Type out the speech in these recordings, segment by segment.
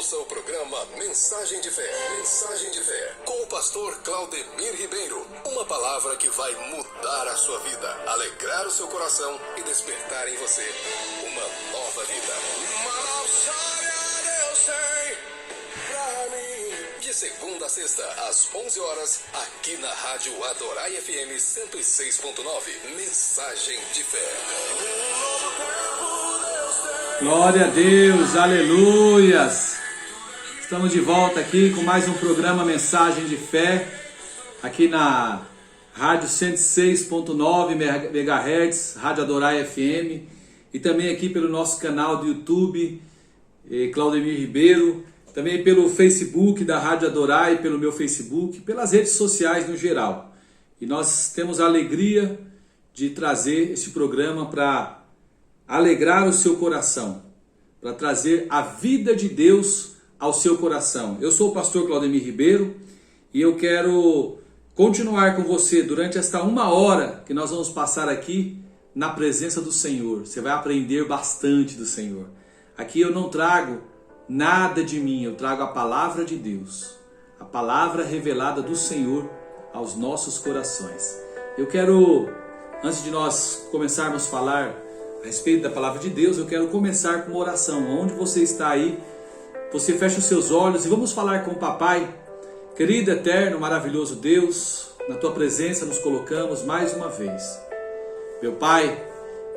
ouça o programa Mensagem de Fé. Mensagem de Fé, com o pastor Claudemir Ribeiro. Uma palavra que vai mudar a sua vida, alegrar o seu coração e despertar em você uma nova vida. Uma história eu sei pra mim. De segunda a sexta, às 11 horas, aqui na Rádio Adorai FM 106.9. Mensagem de Fé. Glória a Deus, aleluias! Estamos de volta aqui com mais um programa Mensagem de Fé, aqui na Rádio 106.9 MHz, Rádio Adorai FM, e também aqui pelo nosso canal do YouTube, Claudemir Ribeiro, também pelo Facebook da Rádio Adorai, pelo meu Facebook, pelas redes sociais no geral. E nós temos a alegria de trazer esse programa para alegrar o seu coração, para trazer a vida de Deus ao seu coração. Eu sou o pastor Claudemir Ribeiro e eu quero continuar com você durante esta 1 hora que nós vamos passar aqui na presença do Senhor. Você vai aprender bastante do Senhor. Aqui eu não trago nada de mim, eu trago a palavra de Deus, a palavra revelada do Senhor aos nossos corações. Eu quero, antes de nós começarmos a falar a respeito da palavra de Deus, eu quero começar com uma oração. Onde você está aí, você fecha os seus olhos e vamos falar com o Papai. Querido, eterno, maravilhoso Deus, na Tua presença nos colocamos mais uma vez. Meu Pai,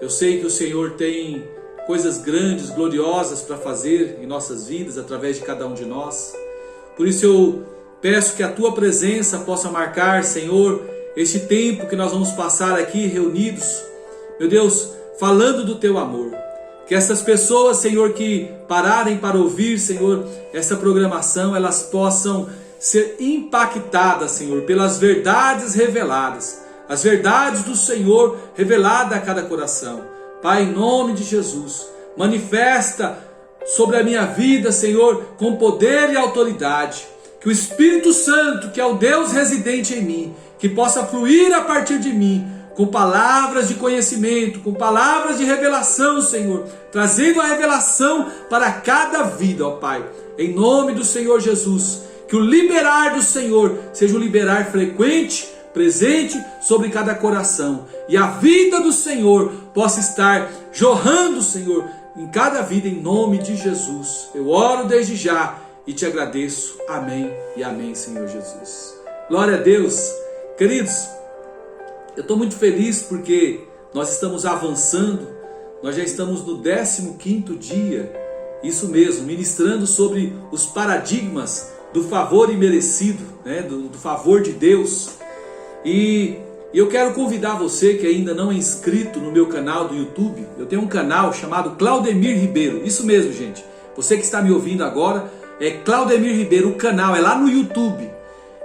eu sei que o Senhor tem coisas grandes, gloriosas para fazer em nossas vidas, através de cada um de nós. Por isso eu peço que a Tua presença possa marcar, Senhor, este tempo que nós vamos passar aqui reunidos. Meu Deus, falando do Teu amor, que essas pessoas, Senhor, que pararem para ouvir, Senhor, essa programação, elas possam ser impactadas, Senhor, pelas verdades reveladas, as verdades do Senhor reveladas a cada coração. Pai, em nome de Jesus, manifesta sobre a minha vida, Senhor, com poder e autoridade, que o Espírito Santo, que é o Deus residente em mim, que possa fluir a partir de mim, com palavras de conhecimento, com palavras de revelação, Senhor, trazendo a revelação para cada vida, ó Pai. Em nome do Senhor Jesus, que o liberar do Senhor seja um liberar frequente, presente sobre cada coração, e a vida do Senhor possa estar jorrando, Senhor, em cada vida, em nome de Jesus. Eu oro desde já e te agradeço. Amém e amém, Senhor Jesus. Glória a Deus. Queridos, eu estou muito feliz porque nós estamos avançando, nós já estamos no 15º dia, isso mesmo, ministrando sobre os paradigmas do favor imerecido, né, do favor de Deus. E eu quero convidar você que ainda não é inscrito no meu canal do YouTube. Eu tenho um canal chamado Claudemir Ribeiro, isso mesmo, gente. Você que está me ouvindo agora, é Claudemir Ribeiro, o canal é lá no YouTube.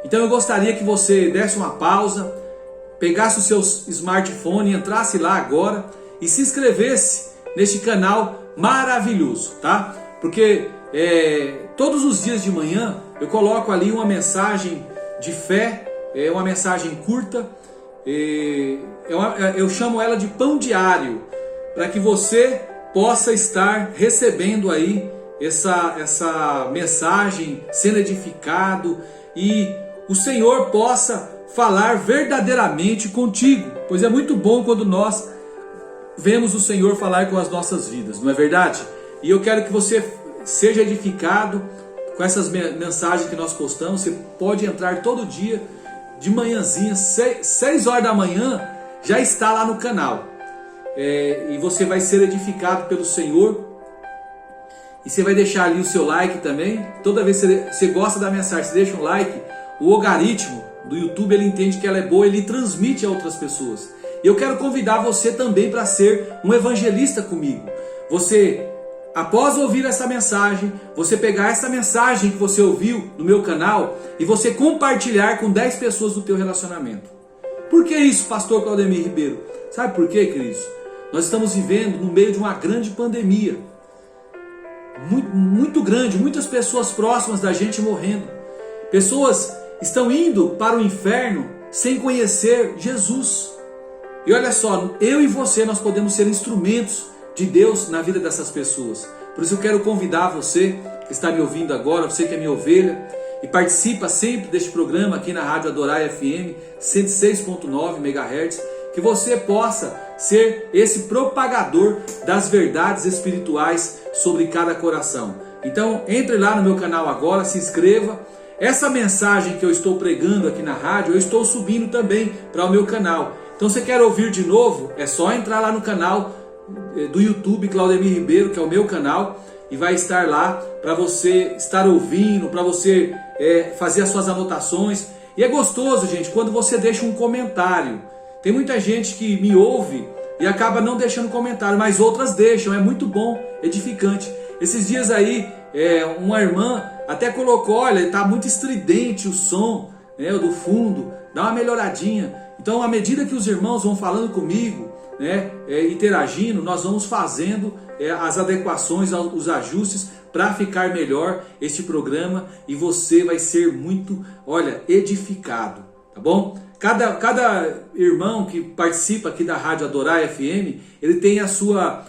Então eu gostaria que você desse uma pausa, pegasse o seu smartphone, entrasse lá agora e se inscrevesse neste canal maravilhoso, tá? Porque todos os dias de manhã eu coloco ali uma mensagem de fé, uma mensagem curta, eu chamo ela de pão diário, para que você possa estar recebendo aí essa mensagem, sendo edificado, e o Senhor possa falar verdadeiramente contigo, pois é muito bom quando nós vemos o Senhor falar com as nossas vidas, não é verdade? E eu quero que você seja edificado com essas mensagens que nós postamos. Você pode entrar todo dia, de manhãzinha, 6 horas da manhã, já está lá no canal, e você vai ser edificado pelo Senhor, e você vai deixar ali o seu like também. Toda vez que você gosta da mensagem, você deixa um like, o algoritmo do YouTube, ele entende que ela é boa, ele transmite a outras pessoas. E eu quero convidar você também para ser um evangelista comigo. Você, após ouvir essa mensagem, você pegar essa mensagem que você ouviu no meu canal e você compartilhar com 10 pessoas do teu relacionamento. Por que isso, pastor Claudemir Ribeiro? Sabe por quê, queridos? Nós estamos vivendo no meio de uma grande pandemia. Muito grande, muitas pessoas próximas da gente morrendo. Pessoas estão indo para o inferno sem conhecer Jesus. E olha só, eu e você, nós podemos ser instrumentos de Deus na vida dessas pessoas. Por isso eu quero convidar você que está me ouvindo agora, você que é minha ovelha e participa sempre deste programa aqui na Rádio Adorai FM 106.9 MHz, que você possa ser esse propagador das verdades espirituais sobre cada coração. Então entre lá no meu canal agora, se inscreva. Essa mensagem que eu estou pregando aqui na rádio, eu estou subindo também para o meu canal. Então você quer ouvir de novo? É só entrar lá no canal do YouTube Claudemir Ribeiro, que é o meu canal, e vai estar lá para você estar ouvindo, para você fazer as suas anotações. E é gostoso, gente, quando você deixa um comentário. Tem muita gente que me ouve e acaba não deixando comentário, mas outras deixam. É muito bom, edificante. Esses dias aí, uma irmã até colocou: olha, está muito estridente o som, né, do fundo, dá uma melhoradinha. Então, à medida que os irmãos vão falando comigo, né, interagindo, nós vamos fazendo as adequações, os ajustes para ficar melhor este programa, e você vai ser muito, olha, edificado, tá bom? Cada irmão que participa aqui da Rádio Adorai FM, ele tem a sua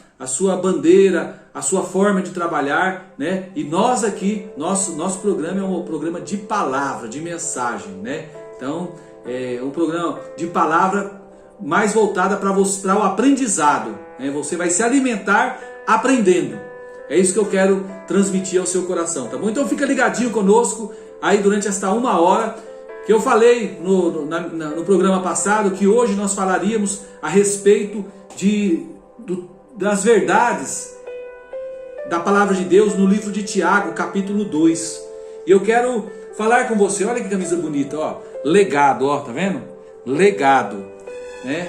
bandeira, a sua forma de trabalhar, né? E nós aqui, nosso programa é um programa de palavra, de mensagem, né? Então, é um programa de palavra mais voltada para o aprendizado, né? Você vai se alimentar aprendendo. É isso que eu quero transmitir ao seu coração, tá bom? Então fica ligadinho conosco aí durante esta 1 hora, que eu falei no programa passado que hoje nós falaríamos a respeito das verdades da palavra de Deus no livro de Tiago, capítulo 2. E eu quero falar com você, olha que camisa bonita, ó, legado, ó, tá vendo? Legado, né?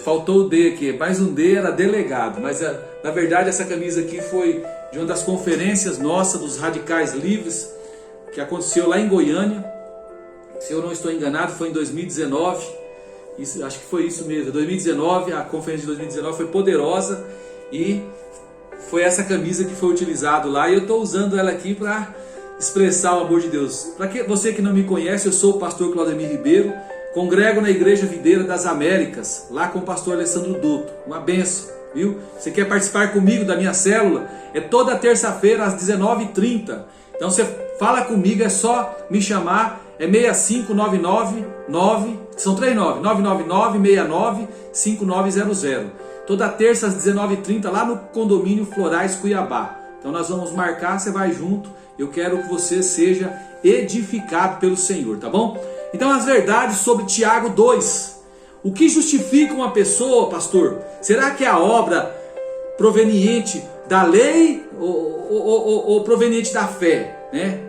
Faltou o D aqui, mais um D, era delegado, mas na verdade essa camisa aqui foi de uma das conferências nossas dos Radicais Livres, que aconteceu lá em Goiânia. Se eu não estou enganado, foi em 2019, acho que foi isso mesmo, 2019, a conferência de 2019 foi poderosa, e foi essa camisa que foi utilizada lá, e eu estou usando ela aqui para expressar o amor de Deus. Para você que não me conhece, eu sou o pastor Claudemir Ribeiro, congrego na Igreja Videira das Américas, lá com o pastor Alessandro Dotto, uma benção, viu? Você quer participar comigo da minha célula? É toda terça-feira às 19h30, então você fala comigo, é só me chamar, é 65999, são 999-69-5900, toda terça às 19h30 lá no condomínio Florais Cuiabá. Então nós vamos marcar, você vai junto, eu quero que você seja edificado pelo Senhor, tá bom? Então as verdades sobre Tiago 2, o que justifica uma pessoa, pastor? Será que é a obra proveniente da lei ou proveniente da fé, né?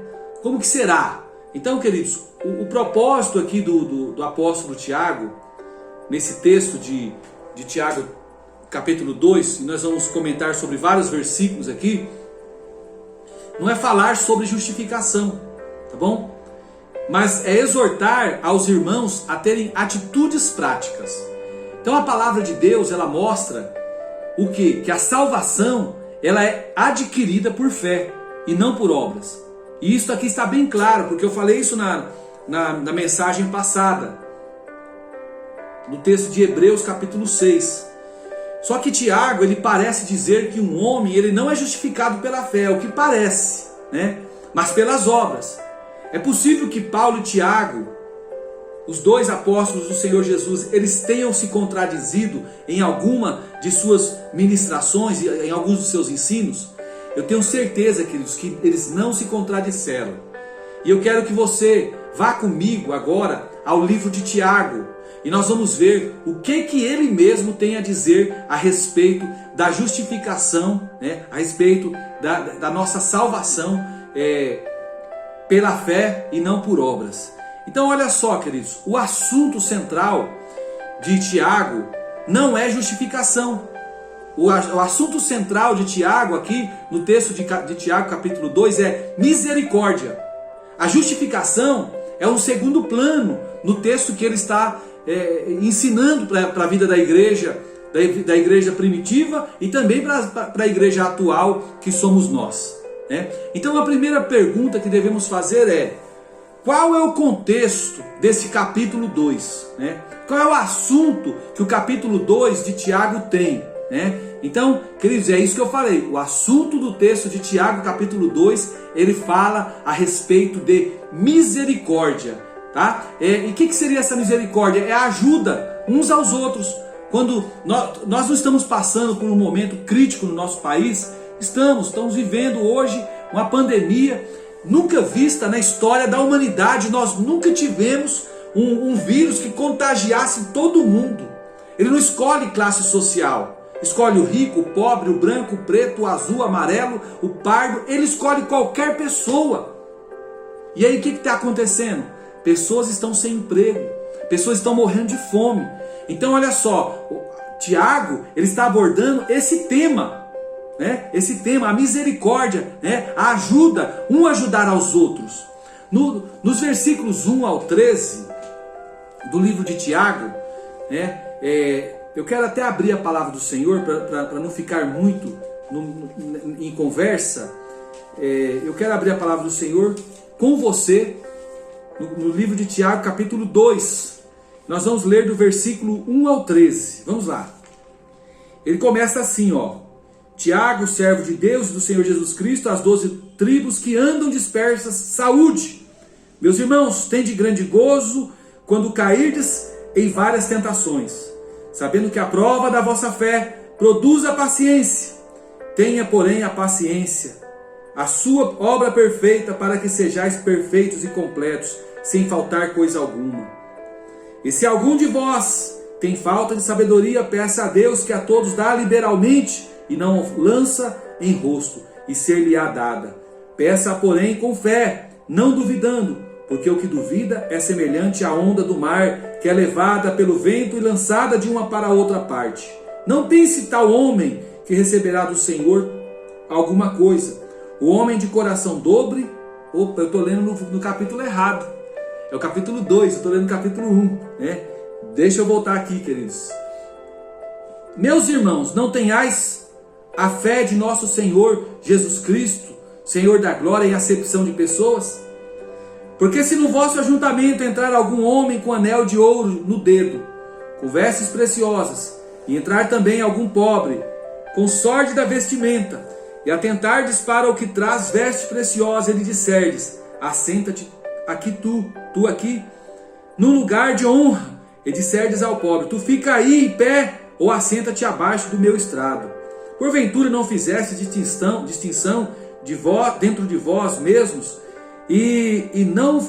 Como que será? Então, queridos, o propósito aqui do apóstolo Tiago, nesse texto de Tiago capítulo 2, e nós vamos comentar sobre vários versículos aqui, não é falar sobre justificação, tá bom? Mas é exortar aos irmãos a terem atitudes práticas. Então a palavra de Deus, ela mostra o quê? Que a salvação, ela é adquirida por fé e não por obras. E isso aqui está bem claro, porque eu falei isso na mensagem passada, no texto de Hebreus capítulo 6. Só que Tiago, ele parece dizer que um homem, ele não é justificado pela fé, é o que parece, né? Mas pelas obras. É possível que Paulo e Tiago, os dois apóstolos do Senhor Jesus, eles tenham se contradizido em alguma de suas ministrações, em alguns dos seus ensinos. Eu tenho certeza, queridos, que eles não se contradisseram. E eu quero que você vá comigo agora ao livro de Tiago, e nós vamos ver o que ele mesmo tem a dizer a respeito da justificação, né? A respeito da nossa salvação pela fé e não por obras. Então olha só, queridos, o assunto central de Tiago não é justificação. O assunto central de Tiago aqui, no texto de Tiago capítulo 2, é misericórdia. A justificação é um segundo plano no texto que ele está ensinando para a vida da igreja primitiva e também para a igreja atual que somos nós, né? Então a primeira pergunta que devemos fazer é: qual é o contexto desse capítulo 2? Né? Qual é o assunto que o capítulo 2 de Tiago tem? Né? Então, queridos, é isso que eu falei. O assunto do texto de Tiago, capítulo 2, ele fala a respeito de misericórdia, tá? E o que seria essa misericórdia? É a ajuda uns aos outros. Quando nós não estamos passando por um momento crítico no nosso país, estamos vivendo hoje uma pandemia nunca vista na história da humanidade. Nós nunca tivemos um vírus que contagiasse todo mundo. Ele não escolhe classe social. Escolhe o rico, o pobre, o branco, o preto, o azul, o amarelo, o pardo. Ele escolhe qualquer pessoa. E aí o que está acontecendo? Pessoas estão sem emprego. Pessoas estão morrendo de fome. Então olha só, Tiago, ele está abordando esse tema. Esse tema, a misericórdia, a ajuda, um ajudar aos outros. Nos versículos 1 ao 13 do livro de Tiago, eu quero até abrir a palavra do Senhor para não ficar muito em conversa. Eu quero abrir a palavra do Senhor com você no livro de Tiago, capítulo 2. Nós vamos ler do versículo 1 ao 13. Vamos lá. Ele começa assim, ó. Tiago, servo de Deus e do Senhor Jesus Cristo, as 12 tribos que andam dispersas, saúde. Meus irmãos, tende grande gozo quando cairdes em várias tentações, sabendo que a prova da vossa fé produz a paciência. Tenha, porém, a paciência, a sua obra perfeita, para que sejais perfeitos e completos, sem faltar coisa alguma. E se algum de vós tem falta de sabedoria, peça a Deus, que a todos dá liberalmente, e não lança em rosto, e ser-lhe-á dada. Peça, porém, com fé, não duvidando, porque o que duvida é semelhante à onda do mar, que é levada pelo vento e lançada de uma para outra parte. Não pense tal homem que receberá do Senhor alguma coisa. O homem de coração dobre... Opa, eu estou lendo no capítulo errado. É o capítulo 2, eu estou lendo no capítulo 1. Deixa eu voltar aqui, queridos. Meus irmãos, não tenhais a fé de nosso Senhor Jesus Cristo, Senhor da glória, em acepção de pessoas? Porque se no vosso ajuntamento entrar algum homem com anel de ouro no dedo, com vestes preciosas, e entrar também algum pobre, com sórdida vestimenta, e atentardes para o que traz veste preciosa, e lhe disserdes: assenta-te aqui tu aqui, no lugar de honra, e disserdes ao pobre: tu fica aí em pé, ou assenta-te abaixo do meu estrado. Porventura não fizeste distinção dentro de vós mesmos, e não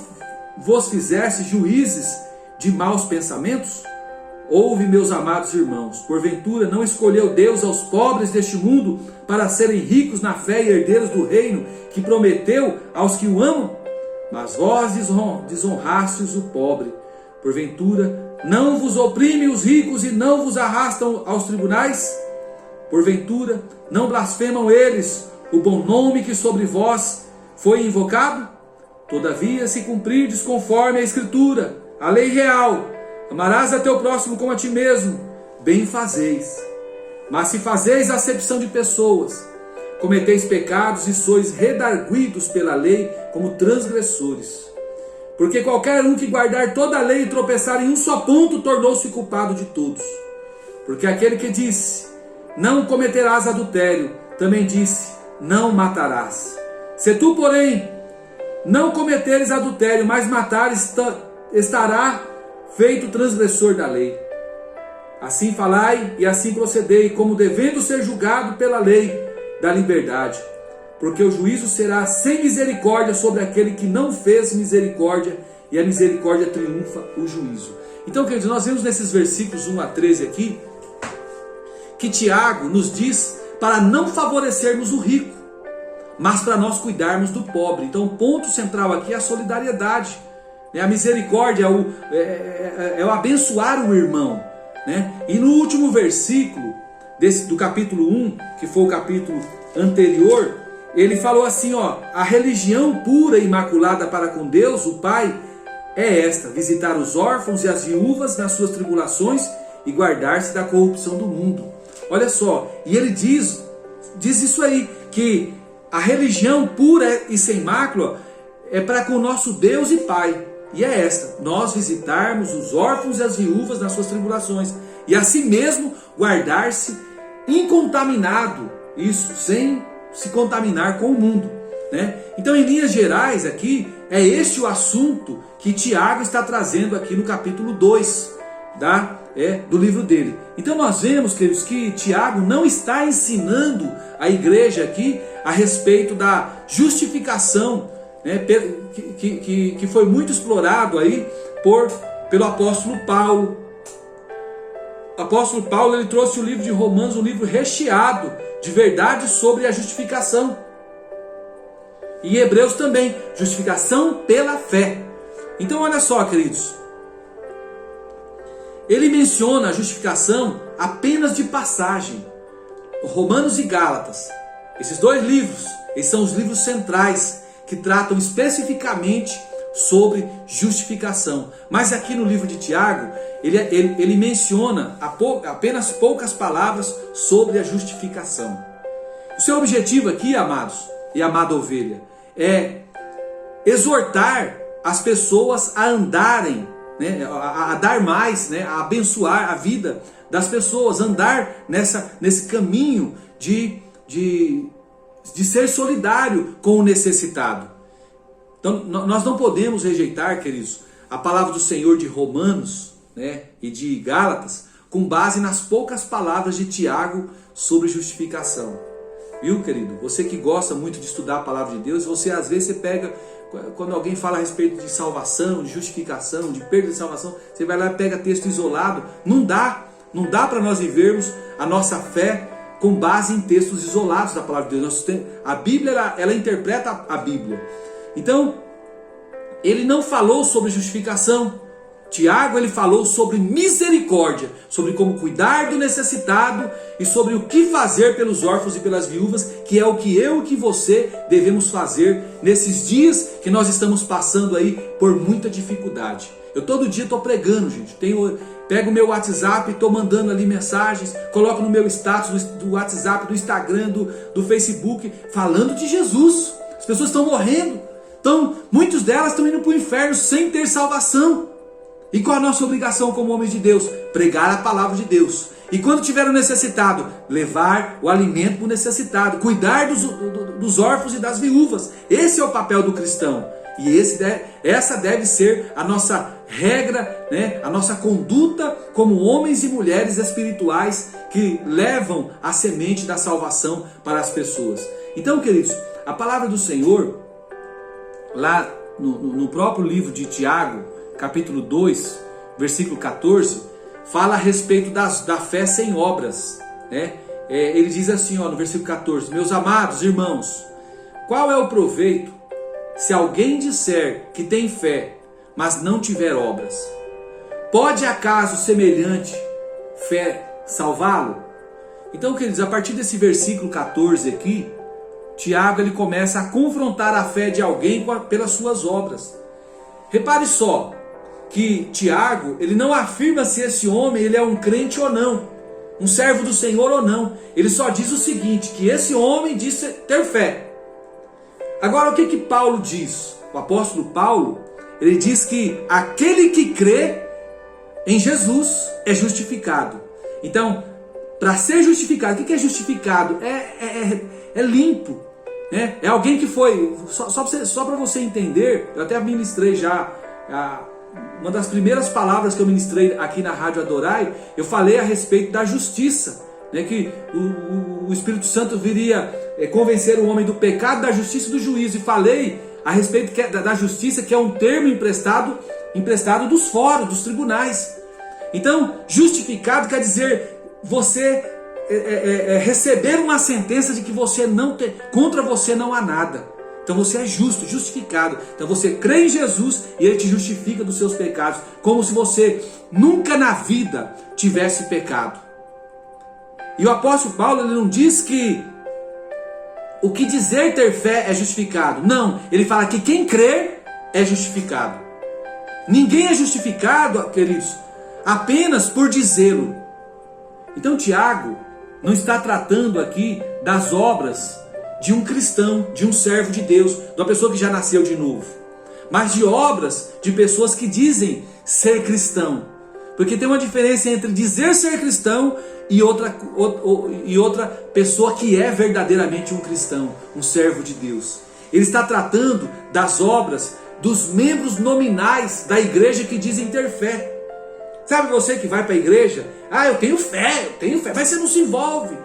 vos fizeste juízes de maus pensamentos? Ouve, meus amados irmãos, porventura não escolheu Deus aos pobres deste mundo para serem ricos na fé e herdeiros do reino que prometeu aos que o amam? Mas vós desonrastes o pobre. Porventura não vos oprime os ricos e não vos arrastam aos tribunais? Porventura não blasfemam eles o bom nome que sobre vós foi invocado? Todavia, se cumprirdes conforme a Escritura, a lei real, amarás a teu próximo como a ti mesmo, bem fazeis. Mas se fazeis acepção de pessoas, cometeis pecados e sois redarguidos pela lei como transgressores. Porque qualquer um que guardar toda a lei e tropeçar em um só ponto, tornou-se culpado de todos. Porque aquele que disse: não cometerás adultério, também disse: não matarás. Se tu, porém, não cometeres adultério, mas matares, estará feito transgressor da lei. Assim falai e assim procedei, como devendo ser julgado pela lei da liberdade. Porque o juízo será sem misericórdia sobre aquele que não fez misericórdia, e a misericórdia triunfa o juízo. Então, queridos, nós vemos nesses versículos 1 a 13 aqui, que Tiago nos diz para não favorecermos o rico, mas para nós cuidarmos do pobre. Então o ponto central aqui é a solidariedade, a misericórdia, é o abençoar o irmão. E no último versículo do capítulo 1, que foi o capítulo anterior, ele falou assim, a religião pura e imaculada para com Deus, o Pai, é esta: visitar os órfãos e as viúvas nas suas tribulações e guardar-se da corrupção do mundo. Olha só, e ele diz isso aí, que a religião pura e sem mácula é para com o nosso Deus e Pai. E é esta: nós visitarmos os órfãos e as viúvas nas suas tribulações, e assim mesmo guardar-se incontaminado, isso, sem se contaminar com o mundo, né? Então, em linhas gerais aqui, é este o assunto que Tiago está trazendo aqui no capítulo 2 do livro dele. Então nós vemos, queridos, que Tiago não está ensinando a igreja aqui a respeito da justificação, né, que foi muito explorado aí pelo apóstolo Paulo. O apóstolo Paulo, ele trouxe o livro de Romanos, um livro recheado de verdades sobre a justificação. E Hebreus também, justificação pela fé. Então olha só, queridos, ele menciona a justificação apenas de passagem. Romanos e Gálatas, esses dois livros, esses são os livros centrais que tratam especificamente sobre justificação. Mas aqui no livro de Tiago, ele menciona apenas poucas palavras sobre a justificação. O seu objetivo aqui, amados e amada ovelha, é exortar as pessoas a andarem, né, a dar mais, né, a abençoar a vida das pessoas, andar nesse caminho de ser solidário com o necessitado. Então nós não podemos rejeitar, queridos, a palavra do Senhor de Romanos, né, e de Gálatas, com base nas poucas palavras de Tiago sobre justificação. Viu, querido? Você que gosta muito de estudar a palavra de Deus, às vezes você pega, quando alguém fala a respeito de salvação, de justificação, de perda de salvação, você vai lá e pega texto isolado. Não dá para nós vivermos a nossa fé com base em textos isolados da palavra de Deus. A Bíblia, ela interpreta a Bíblia. Então, ele não falou sobre justificação. Tiago, ele falou sobre misericórdia, sobre como cuidar do necessitado e sobre o que fazer pelos órfãos e pelas viúvas, que é o que eu e que você devemos fazer nesses dias que nós estamos passando aí por muita dificuldade. Eu todo dia estou pregando, gente. Pego o meu WhatsApp, estou mandando ali mensagens, coloco no meu status do WhatsApp, do Instagram, do Facebook, falando de Jesus. As pessoas estão morrendo. Muitas delas estão indo para o inferno sem ter salvação. E qual a nossa obrigação como homens de Deus? Pregar a palavra de Deus. E quando tiver o necessitado, levar o alimento para o necessitado. Cuidar dos órfãos e das viúvas. Esse é o papel do cristão. E essa deve ser a nossa regra, né? A nossa conduta como homens e mulheres espirituais que levam a semente da salvação para as pessoas. Então, queridos, a palavra do Senhor, lá no próprio livro de Tiago, capítulo 2, versículo 14, fala a respeito da fé sem obras, né? Ele diz assim, no versículo 14: meus amados irmãos, qual é o proveito se alguém disser que tem fé, mas não tiver obras? Pode acaso semelhante fé salvá-lo? Então, queridos, a partir desse versículo 14 aqui, Tiago, ele começa a confrontar a fé de alguém pelas suas obras. Repare só que Tiago, ele não afirma se esse homem ele é um crente ou não, um servo do Senhor ou não. Ele só diz o seguinte, que esse homem diz ter fé. Agora, o que Paulo diz? O apóstolo Paulo, ele diz que aquele que crê em Jesus é justificado. Então, para ser justificado, o que é justificado? É limpo, né? É alguém que foi, só para você entender, eu até ministrei já, uma das primeiras palavras que eu ministrei aqui na Rádio Adorai, eu falei a respeito da justiça, né? Que o Espírito Santo viria convencer o homem do pecado, da justiça e do juízo. E falei a respeito da justiça, que é um termo emprestado dos fóruns, dos tribunais. Então, justificado quer dizer você receber uma sentença de que contra você não há nada. Então você é justo, justificado. Então você crê em Jesus e Ele te justifica dos seus pecados, como se você nunca na vida tivesse pecado. E o apóstolo Paulo, ele não diz que o que dizer ter fé é justificado. Não, ele fala que quem crer é justificado. Ninguém é justificado, queridos, apenas por dizê-lo. Então Tiago não está tratando aqui das obras de um cristão, de um servo de Deus, de uma pessoa que já nasceu de novo, mas de obras de pessoas que dizem ser cristão. Porque tem uma diferença entre dizer ser cristão e outra pessoa que é verdadeiramente um cristão, um servo de Deus. Ele está tratando das obras dos membros nominais da igreja que dizem ter fé. Sabe você que vai para a igreja? Eu tenho fé, mas você não se envolve.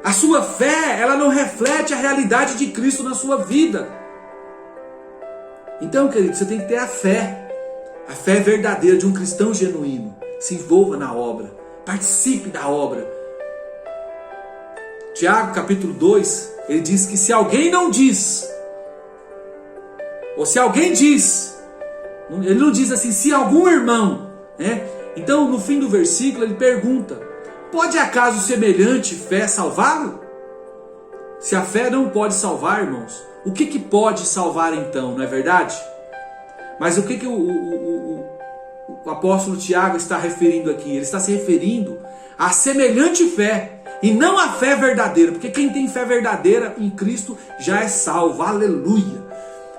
A sua fé, ela não reflete a realidade de Cristo na sua vida. Então, querido, você tem que ter a fé verdadeira de um cristão genuíno. Se envolva na obra, participe da obra. Tiago, capítulo 2, ele diz que se alguém não diz, ou se alguém diz, ele não diz assim, se algum irmão, né? Então, no fim do versículo, ele pergunta: pode acaso semelhante fé salvá-lo? Se a fé não pode salvar, irmãos, o que pode salvar então, não é verdade? Mas o que o apóstolo Tiago está referindo aqui? Ele está se referindo à semelhante fé, e não à fé verdadeira, porque quem tem fé verdadeira em Cristo já é salvo, aleluia.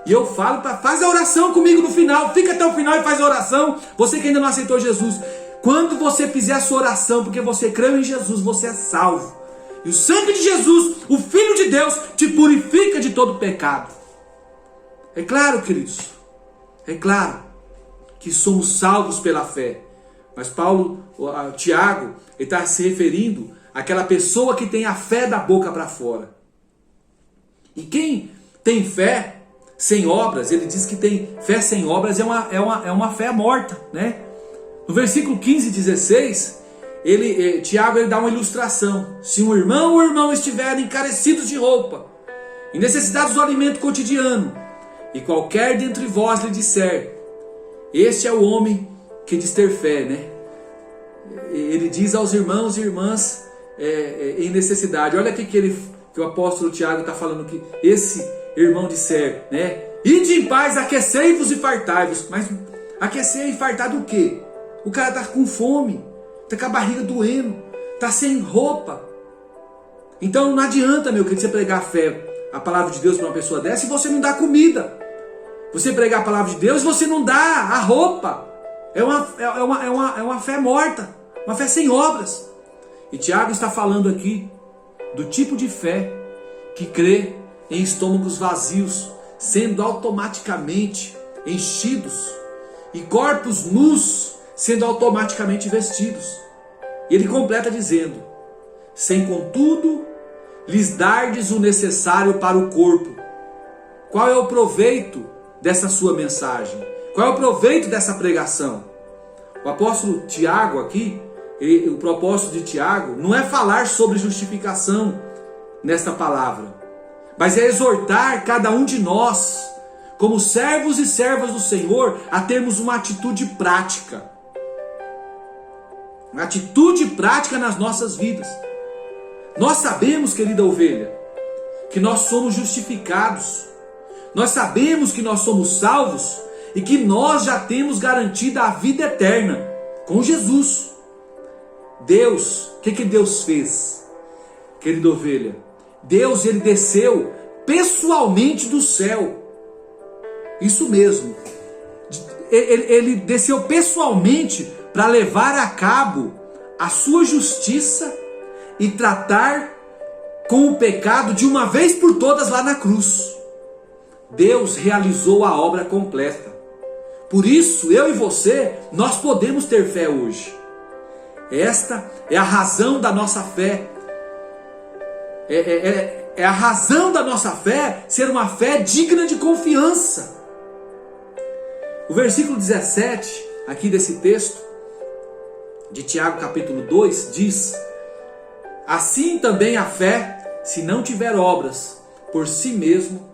E eu falo, faz a oração comigo no final, fica até o final e faz a oração, você que ainda não aceitou Jesus. Quando você fizer a sua oração, porque você creu em Jesus, você é salvo. E o sangue de Jesus, o Filho de Deus, te purifica de todo pecado. É claro, queridos, é claro que somos salvos pela fé. Mas Tiago, ele está se referindo àquela pessoa que tem a fé da boca para fora. E quem tem fé sem obras, ele diz que tem fé sem obras, é uma fé morta, né? No versículo 15 e 16, Tiago dá uma ilustração. Se um irmão ou irmão estiverem encarecidos de roupa, em necessidade do alimento cotidiano, e qualquer dentre vós lhe disser: este é o homem que diz ter fé, né? Ele diz aos irmãos e irmãs em necessidade. Olha aqui que o apóstolo Tiago está falando que esse irmão disser, né? Ide em paz, aquecei-vos e fartai-vos. Mas aquecer e fartar do quê? O cara está com fome, está com a barriga doendo, está sem roupa. Então não adianta, meu querido, você pregar a palavra de Deus para uma pessoa dessa e você não dá comida. Você pregar a palavra de Deus e você não dá a roupa. É uma fé morta, uma fé sem obras. E Tiago está falando aqui do tipo de fé que crê em estômagos vazios, sendo automaticamente enchidos, e corpos nus sendo automaticamente vestidos. E ele completa dizendo: sem contudo lhes dardes o necessário para o corpo. Qual é o proveito dessa sua mensagem? Qual é o proveito dessa pregação? O apóstolo Tiago aqui, o propósito de Tiago não é falar sobre justificação nesta palavra, mas é exortar cada um de nós, como servos e servas do Senhor, a termos uma atitude prática. Uma atitude prática nas nossas vidas. Nós sabemos, querida ovelha, que nós somos justificados. Nós sabemos que nós somos salvos e que nós já temos garantida a vida eterna com Jesus. Deus, o que Deus fez, querida ovelha? Deus, ele desceu pessoalmente do céu. Isso mesmo. Ele desceu pessoalmente para levar a cabo a sua justiça e tratar com o pecado de uma vez por todas lá na cruz. Deus realizou a obra completa. Por isso, eu e você, nós podemos ter fé hoje. Esta é a razão da nossa fé. É a razão da nossa fé ser uma fé digna de confiança. O versículo 17, aqui desse texto, de Tiago capítulo 2, diz: assim também a fé, se não tiver obras, por si mesmo,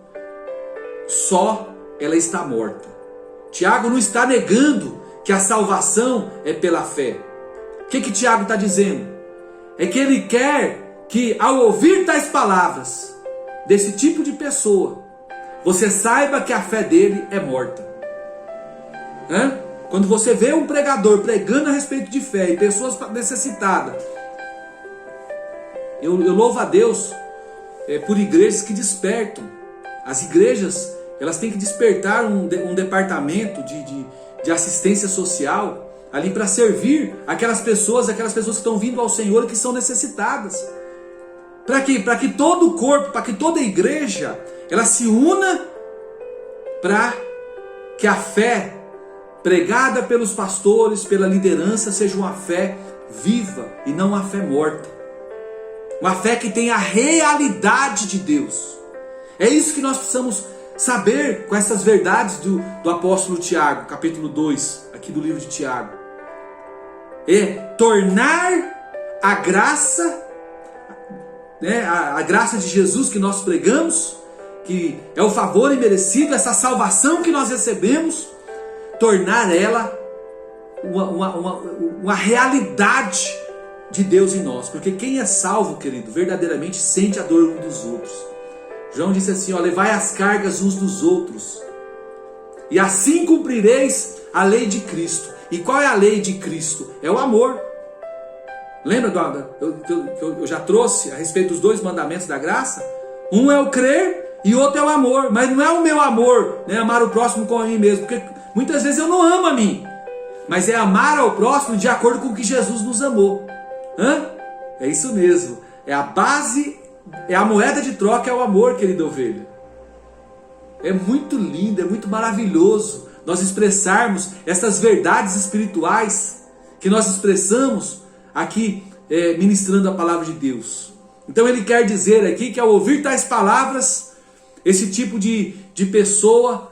só ela está morta. Tiago não está negando que a salvação é pela fé. O que Tiago está dizendo? É que ele quer que, ao ouvir tais palavras desse tipo de pessoa, você saiba que a fé dele é morta. Quando você vê um pregador pregando a respeito de fé e pessoas necessitadas, eu louvo a Deus por igrejas que despertam. As igrejas, elas têm que despertar um departamento de assistência social. ali para servir aquelas pessoas que estão vindo ao Senhor e que são necessitadas. Para quê? Para que todo o corpo, para que toda a igreja, ela se una para que a fé pregada pelos pastores, pela liderança, seja uma fé viva e não uma fé morta. Uma fé que tem a realidade de Deus. É isso que nós precisamos saber com essas verdades do apóstolo Tiago, capítulo 2, aqui do livro de Tiago. É tornar a graça, né, a graça de Jesus que nós pregamos, que é o favor imerecido, essa salvação que nós recebemos, tornar ela uma realidade de Deus em nós. Porque quem é salvo, querido, verdadeiramente sente a dor um dos outros. João disse assim, ó, levai as cargas uns dos outros, e assim cumprireis a lei de Cristo. E qual é a lei de Cristo? É o amor. Lembra que eu já trouxe a respeito dos 2 mandamentos da graça? Um é o crer e outro é o amor. Mas não é o meu amor, né, amar o próximo como a mim mesmo. Porque muitas vezes eu não amo a mim. Mas é amar ao próximo de acordo com o que Jesus nos amou. É isso mesmo. É a base, é a moeda de troca, é o amor, querida ovelha. É muito lindo, é muito maravilhoso nós expressarmos essas verdades espirituais que nós expressamos aqui ministrando a palavra de Deus. Então ele quer dizer aqui que ao ouvir tais palavras, esse tipo de pessoa,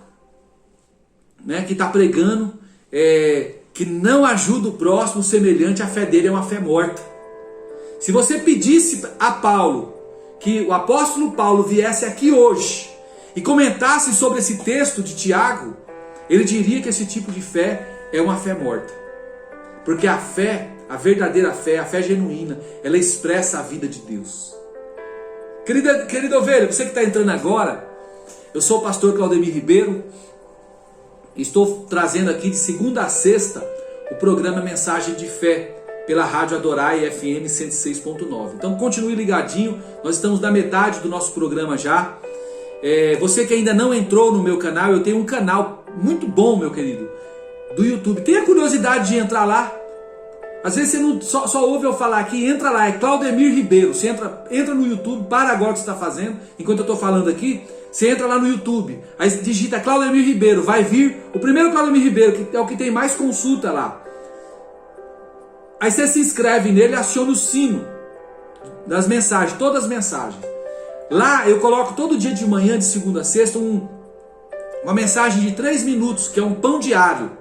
né, que está pregando, que não ajuda o próximo, semelhante à fé dele é uma fé morta. Se você pedisse a Paulo que o apóstolo Paulo viesse aqui hoje e comentasse sobre esse texto de Tiago, ele diria que esse tipo de fé é uma fé morta. Porque a fé, a verdadeira fé, a fé genuína, ela expressa a vida de Deus. Querida ovelha, você que está entrando agora, eu sou o pastor Claudemir Ribeiro, e estou trazendo aqui de segunda a sexta o programa Mensagem de Fé, pela Rádio Adorai FM 106.9. Então continue ligadinho, nós estamos na metade do nosso programa já. Você que ainda não entrou no meu canal, eu tenho um canal muito bom, meu querido, do YouTube. Tenha curiosidade de entrar lá. Às vezes você não, só ouve eu falar aqui, entra lá, é Claudemir Ribeiro. Você entra no YouTube, para agora o que você está fazendo, enquanto eu estou falando aqui, você entra lá no YouTube, aí digita Claudemir Ribeiro, vai vir o primeiro Claudemir Ribeiro, que é o que tem mais consulta lá. Aí você se inscreve nele e aciona o sino das mensagens, todas as mensagens. Lá eu coloco todo dia de manhã, de segunda a sexta, uma mensagem de 3 minutos, que é um pão diário,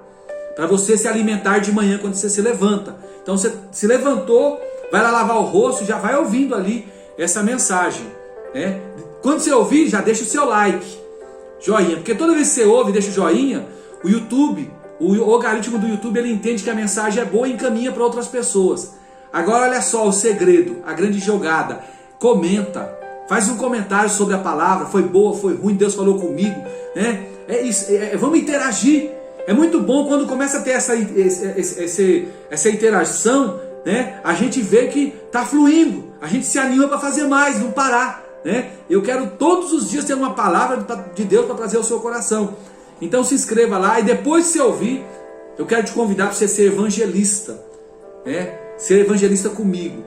para você se alimentar de manhã quando você se levanta. Então você se levantou, vai lá lavar o rosto, já vai ouvindo ali essa mensagem, né? Quando você ouvir, já deixa o seu like, joinha, porque toda vez que você ouve e deixa o joinha, o YouTube, o algoritmo do YouTube, ele entende que a mensagem é boa e encaminha para outras pessoas. Agora olha só o segredo, a grande jogada. Comenta, faz um comentário sobre a palavra, foi boa, foi ruim, Deus falou comigo, né? Vamos interagir. É muito bom quando começa a ter essa interação, né? A gente vê que está fluindo, a gente se anima para fazer mais, não parar, né? Eu quero todos os dias ter uma palavra de Deus para trazer ao seu coração. Então se inscreva lá e depois que você ouvir, eu quero te convidar para você ser evangelista, né? Ser evangelista comigo.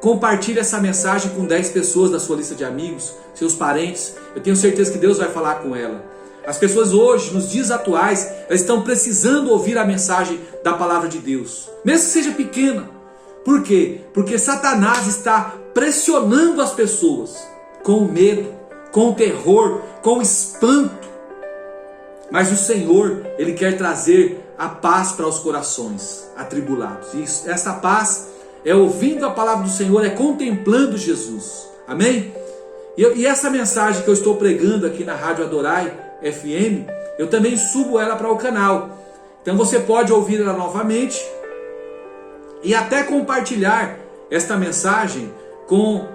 Compartilhe essa mensagem com 10 pessoas da sua lista de amigos, seus parentes. Eu tenho certeza que Deus vai falar com ela. As pessoas hoje, nos dias atuais, elas estão precisando ouvir a mensagem da palavra de Deus, mesmo que seja pequena. Por quê? Porque Satanás está pressionando as pessoas com o medo, com o terror, com o espanto. Mas o Senhor, Ele quer trazer a paz para os corações atribulados. E essa paz é ouvindo a palavra do Senhor, é contemplando Jesus. Amém? E essa mensagem que eu estou pregando aqui na Rádio Adorai FM, eu também subo ela para o canal. Então você pode ouvir ela novamente e até compartilhar esta mensagem com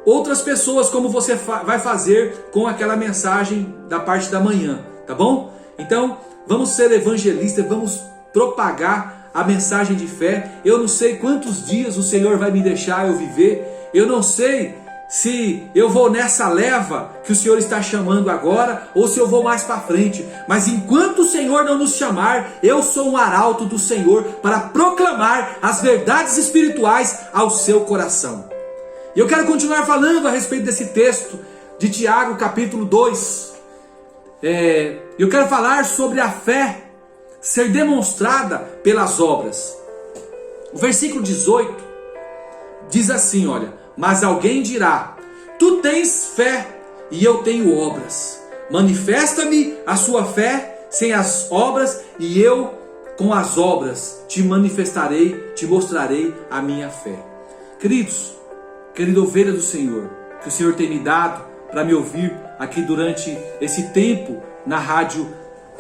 outras pessoas, como você vai fazer com aquela mensagem da parte da manhã, tá bom? Então vamos ser evangelistas, vamos propagar a mensagem de fé. Eu não sei quantos dias o Senhor vai me deixar eu viver, eu não sei se eu vou nessa leva que o Senhor está chamando agora, ou se eu vou mais para frente. Mas enquanto o Senhor não nos chamar, eu sou um arauto do Senhor para proclamar as verdades espirituais ao seu coração. E eu quero continuar falando a respeito desse texto de Tiago, capítulo 2. Eu quero falar sobre a fé ser demonstrada pelas obras. O versículo 18 diz assim, olha: mas alguém dirá, tu tens fé e eu tenho obras. Manifesta-me a sua fé sem as obras, e eu com as obras te manifestarei, te mostrarei a minha fé. Queridos, querida ovelha do Senhor, que o Senhor tem me dado para me ouvir aqui durante esse tempo na rádio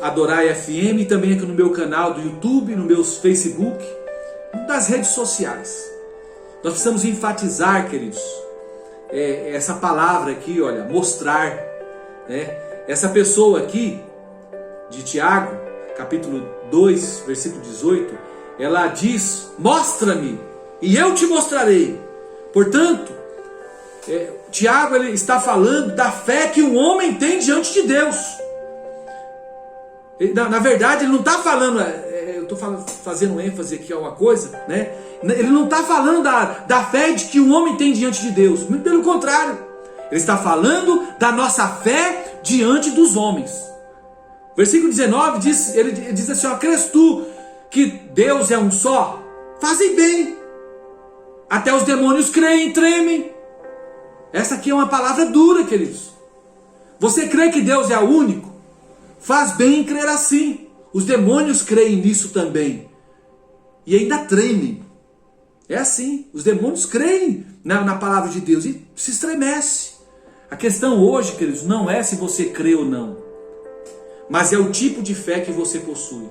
Adorai FM e também aqui no meu canal do YouTube, no meu Facebook, das redes sociais. Nós precisamos enfatizar, queridos, essa palavra aqui, olha, mostrar, né? Essa pessoa aqui, de Tiago, capítulo 2, versículo 18, ela diz, mostra-me, e eu te mostrarei. Portanto, Tiago ele está falando da fé que um homem tem diante de Deus. Na verdade, ele não está falando, eu estou fazendo ênfase aqui a uma coisa, né? Ele não está falando da fé de que um homem tem diante de Deus. Muito pelo contrário. Ele está falando da nossa fé diante dos homens. Versículo 19, ele diz assim, ó, crês tu que Deus é um só? Fazem bem. Até os demônios creem e tremem. Essa aqui é uma palavra dura, queridos. Você crê que Deus é o único? Faz bem em crer assim. Os demônios creem nisso também. E ainda tremem. É assim. Os demônios creem na palavra de Deus e se estremece. A questão hoje, queridos, não é se você crê ou não. Mas é o tipo de fé que você possui.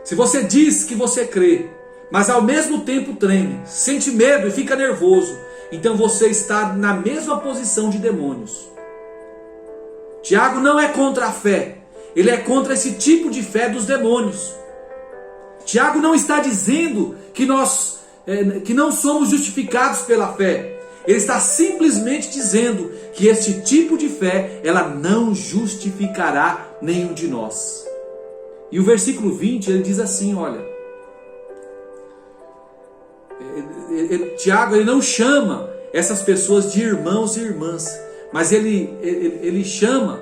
Se você diz que você crê, mas ao mesmo tempo treme, sente medo e fica nervoso, então você está na mesma posição de demônios. Tiago não é contra a fé, ele é contra esse tipo de fé dos demônios. Tiago não está dizendo que não somos justificados pela fé. Ele está simplesmente dizendo que este tipo de fé, ela não justificará nenhum de nós. E o versículo 20, ele diz assim, olha, Tiago ele não chama essas pessoas de irmãos e irmãs, mas ele chama,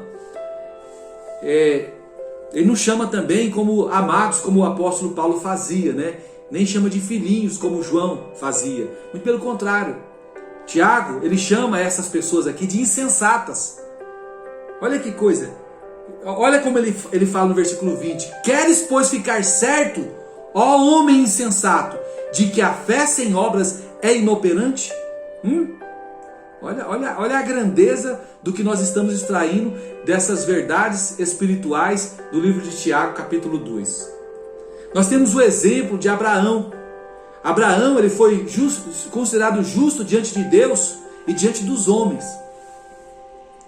ele não chama também como amados, como o apóstolo Paulo fazia, né? Nem chama de filhinhos, como João fazia. Muito pelo contrário. Tiago, ele chama essas pessoas aqui de insensatas. Olha que coisa. Olha como ele fala no versículo 20. Queres, pois, ficar certo, ó homem insensato, de que a fé sem obras é inoperante? Olha a grandeza do que nós estamos extraindo dessas verdades espirituais do livro de Tiago, capítulo 2. Nós temos o exemplo de Abraão. Abraão ele foi considerado justo diante de Deus e diante dos homens.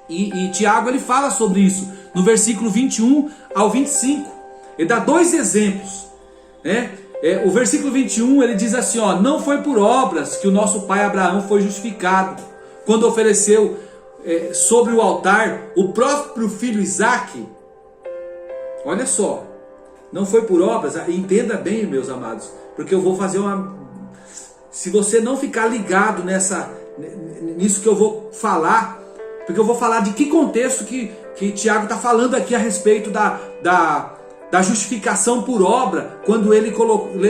E Tiago ele fala sobre isso no versículo 21 ao 25. Ele dá dois exemplos, né? O versículo 21 ele diz assim, ó, não foi por obras que o nosso pai Abraão foi justificado, quando ofereceu sobre o altar o próprio filho Isaque. Olha só, não foi por obras, entenda bem, meus amados, porque eu vou fazer se você não ficar ligado nisso que eu vou falar, porque eu vou falar de que contexto que Tiago está falando aqui a respeito da justificação por obra, quando ele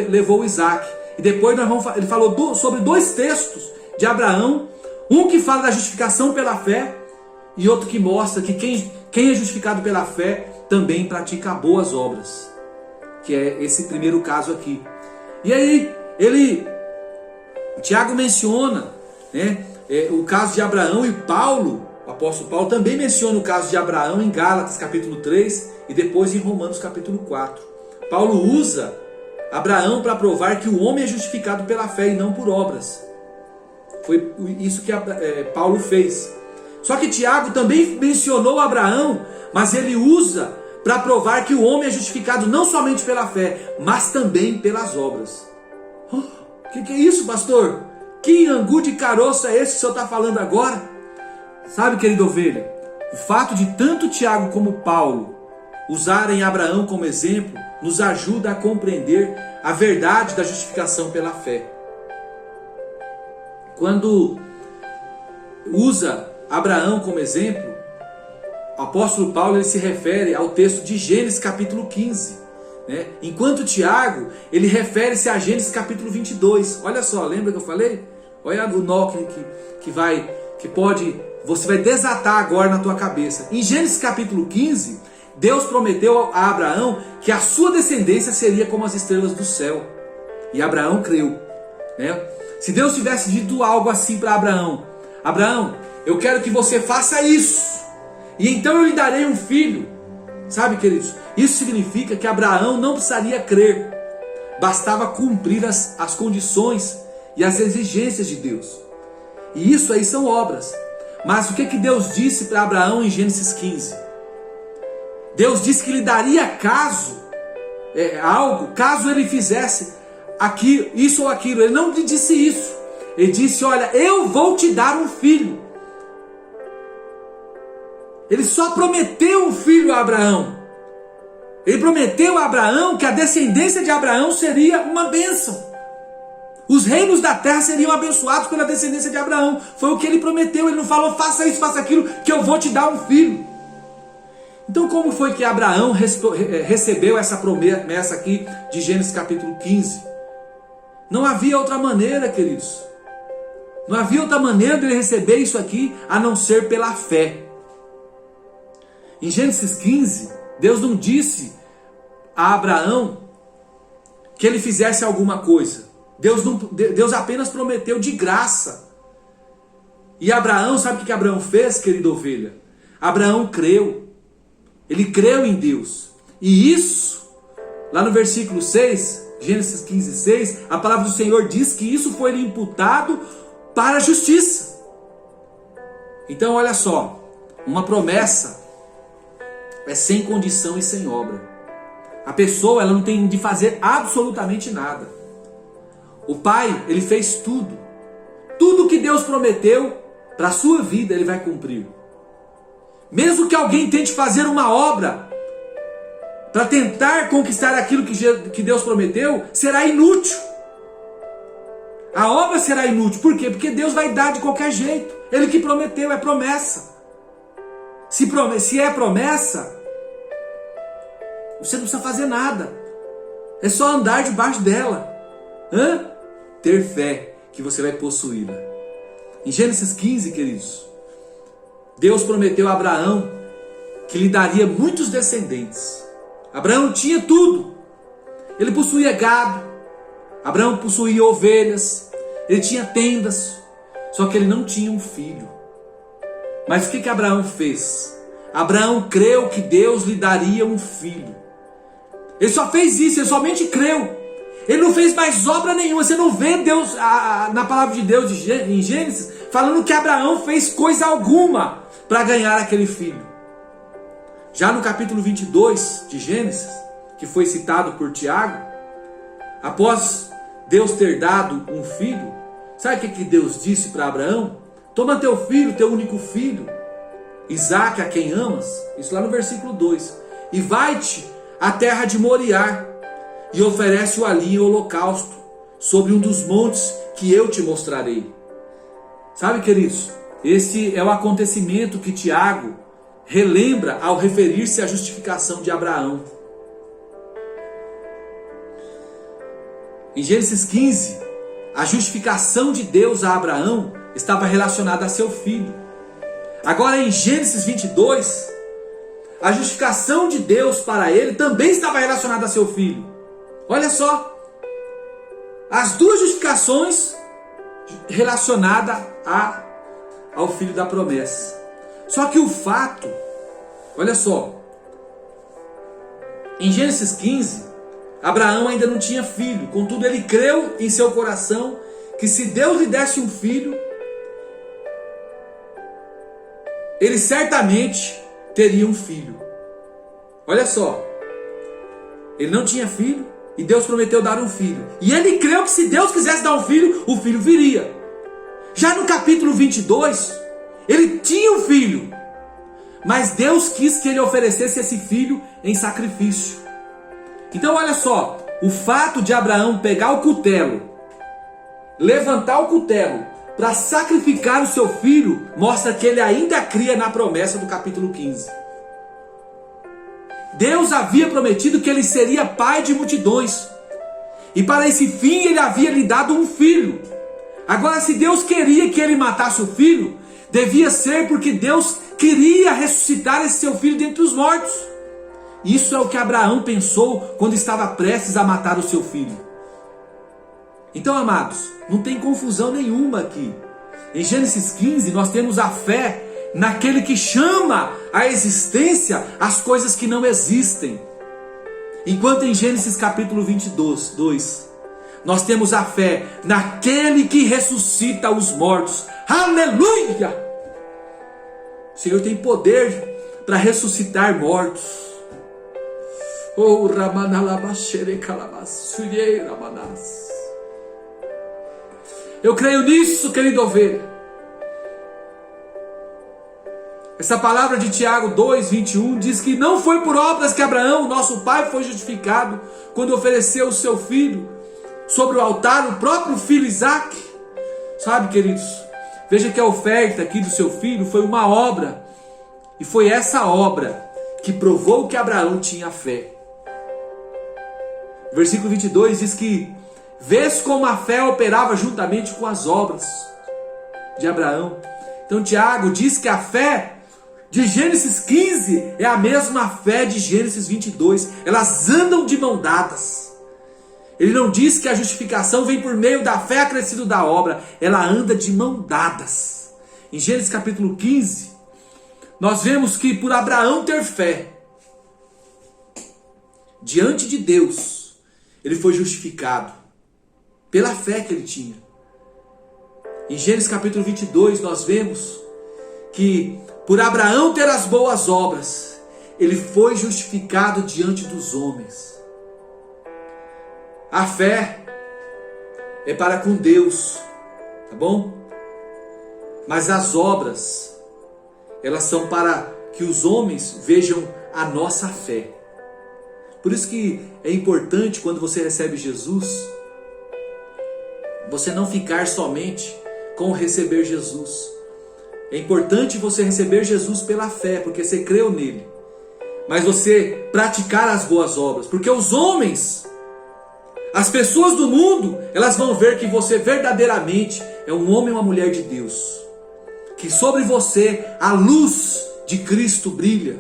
levou Isaque. E depois ele falou sobre dois textos de Abraão, um que fala da justificação pela fé, e outro que mostra que quem é justificado pela fé também pratica boas obras, que é esse primeiro caso aqui. E aí Tiago menciona, né, o caso de Abraão, e Paulo, o apóstolo Paulo, também menciona o caso de Abraão em Gálatas capítulo 3 e depois em Romanos capítulo 4. Paulo usa Abraão para provar que o homem é justificado pela fé e não por obras. Foi isso que Paulo fez. Só que Tiago também mencionou Abraão, mas ele usa para provar que o homem é justificado não somente pela fé, mas também pelas obras. O que é isso, pastor? Que angu de caroço é esse que o Senhor está falando agora? Sabe, querida ovelha, o fato de tanto Tiago como Paulo usarem Abraão como exemplo nos ajuda a compreender a verdade da justificação pela fé. Quando usa Abraão como exemplo, o apóstolo Paulo ele se refere ao texto de Gênesis capítulo 15. Enquanto Tiago, ele refere-se a Gênesis capítulo 22. Olha só, lembra que eu falei? Olha o nó você vai desatar agora na tua cabeça. Em Gênesis capítulo 15, Deus prometeu a Abraão que a sua descendência seria como as estrelas do céu. E Abraão creu. Se Deus tivesse dito algo assim para Abraão: Abraão, eu quero que você faça isso, e então eu lhe darei um filho. Sabe, queridos, isso significa que Abraão não precisaria crer, bastava cumprir as condições e as exigências de Deus. E isso aí são obras. Mas o que Deus disse para Abraão em Gênesis 15? Deus disse que lhe daria algo, caso ele fizesse aquilo, isso ou aquilo. Ele não lhe disse isso. Ele disse: olha, eu vou te dar um filho. Ele só prometeu um filho a Abraão. Ele prometeu a Abraão que a descendência de Abraão seria uma bênção. Os reinos da terra seriam abençoados pela descendência de Abraão. Foi o que ele prometeu. Ele não falou: faça isso, faça aquilo, que eu vou te dar um filho. Então como foi que Abraão recebeu essa promessa aqui de Gênesis capítulo 15? Não havia outra maneira, queridos. Não havia outra maneira de ele receber isso aqui a não ser pela fé. Em Gênesis 15, Deus não disse a Abraão que ele fizesse alguma coisa. Deus apenas prometeu de graça. E Abraão, sabe o que Abraão fez, querida ovelha? Abraão creu. Ele creu em Deus. E isso, lá no versículo 6, Gênesis 15, 6, a palavra do Senhor diz que isso foi lhe imputado para a justiça. Então olha só, uma promessa é sem condição e sem obra. A pessoa ela não tem de fazer absolutamente nada. O pai, ele fez tudo. Tudo que Deus prometeu para a sua vida, ele vai cumprir. Mesmo que alguém tente fazer uma obra para tentar conquistar aquilo que Deus prometeu, será inútil. A obra será inútil. Por quê? Porque Deus vai dar de qualquer jeito. Ele que prometeu, é promessa. Se é promessa, você não precisa fazer nada. É só andar debaixo dela. Ter fé que você vai possuí-la. Em Gênesis 15, queridos, Deus prometeu a Abraão que lhe daria muitos descendentes. Abraão tinha tudo. Ele possuía gado. Abraão possuía ovelhas. Ele tinha tendas. Só que ele não tinha um filho. Mas o que Abraão fez? Abraão creu que Deus lhe daria um filho. Ele só fez isso, ele somente creu. Ele não fez mais obra nenhuma. Você não vê Deus na palavra de Deus em Gênesis falando que Abraão fez coisa alguma para ganhar aquele filho. Já no capítulo 22 de Gênesis, que foi citado por Tiago, após Deus ter dado um filho, sabe o que Deus disse para Abraão? Toma teu filho, teu único filho, Isaque, a quem amas, isso lá no versículo 2, e vai-te à terra de Moriá, e oferece-o ali em holocausto, sobre um dos montes que eu te mostrarei. Sabe, queridos, esse é o acontecimento que Tiago relembra ao referir-se à justificação de Abraão. Em Gênesis 15, a justificação de Deus a Abraão estava relacionada a seu filho. Agora em Gênesis 22, a justificação de Deus para ele também estava relacionada a seu filho. Olha só, as duas justificações relacionadas ao filho da promessa. Só que o fato, olha só, em Gênesis 15, Abraão ainda não tinha filho, contudo ele creu em seu coração que se Deus lhe desse um filho, ele certamente teria um filho. Olha só, ele não tinha filho e Deus prometeu dar um filho. E ele creu que se Deus quisesse dar um filho, o filho viria. Já no capítulo 22, ele tinha um filho, mas Deus quis que ele oferecesse esse filho em sacrifício. Então olha só, o fato de Abraão pegar o cutelo, levantar o cutelo para sacrificar o seu filho, mostra que ele ainda cria na promessa do capítulo 15. Deus havia prometido que ele seria pai de multidões, e para esse fim ele havia lhe dado um filho. Agora, se Deus queria que ele matasse o filho, devia ser porque Deus queria ressuscitar esse seu filho dentre os mortos. Isso é o que Abraão pensou quando estava prestes a matar o seu filho. Então, amados, não tem confusão nenhuma aqui. Em Gênesis 15, nós temos a fé naquele que chama à existência as coisas que não existem. Enquanto em Gênesis capítulo 22, nós temos a fé naquele que ressuscita os mortos. Aleluia! O Senhor tem poder para ressuscitar mortos. Oh, eu creio nisso, querido ovelha. Essa palavra de Tiago 2:21 diz que não foi por obras que Abraão, nosso pai, foi justificado quando ofereceu o seu filho sobre o altar, o próprio filho Isaque. Sabe, queridos, veja que a oferta aqui do seu filho foi uma obra, e foi essa obra que provou que Abraão tinha fé. Versículo 22 diz que vês como a fé operava juntamente com as obras de Abraão. Então Tiago diz que a fé de Gênesis 15 é a mesma fé de Gênesis 22. Elas andam de mão dadas. Ele não diz que a justificação vem por meio da fé acrescido da obra. Ela anda de mão dadas. Em Gênesis capítulo 15, nós vemos que por Abraão ter fé diante de Deus, ele foi justificado pela fé que ele tinha. Em Gênesis capítulo 22, nós vemos que por Abraão ter as boas obras, ele foi justificado diante dos homens. A fé é para com Deus, tá bom? Mas as obras, elas são para que os homens vejam a nossa fé. Por isso que é importante, quando você recebe Jesus, você não ficar somente com receber Jesus. É importante você receber Jesus pela fé, porque você creu nele. Mas você praticar as boas obras, porque os homens, as pessoas do mundo, elas vão ver que você verdadeiramente é um homem e uma mulher de Deus. Que sobre você a luz de Cristo brilha.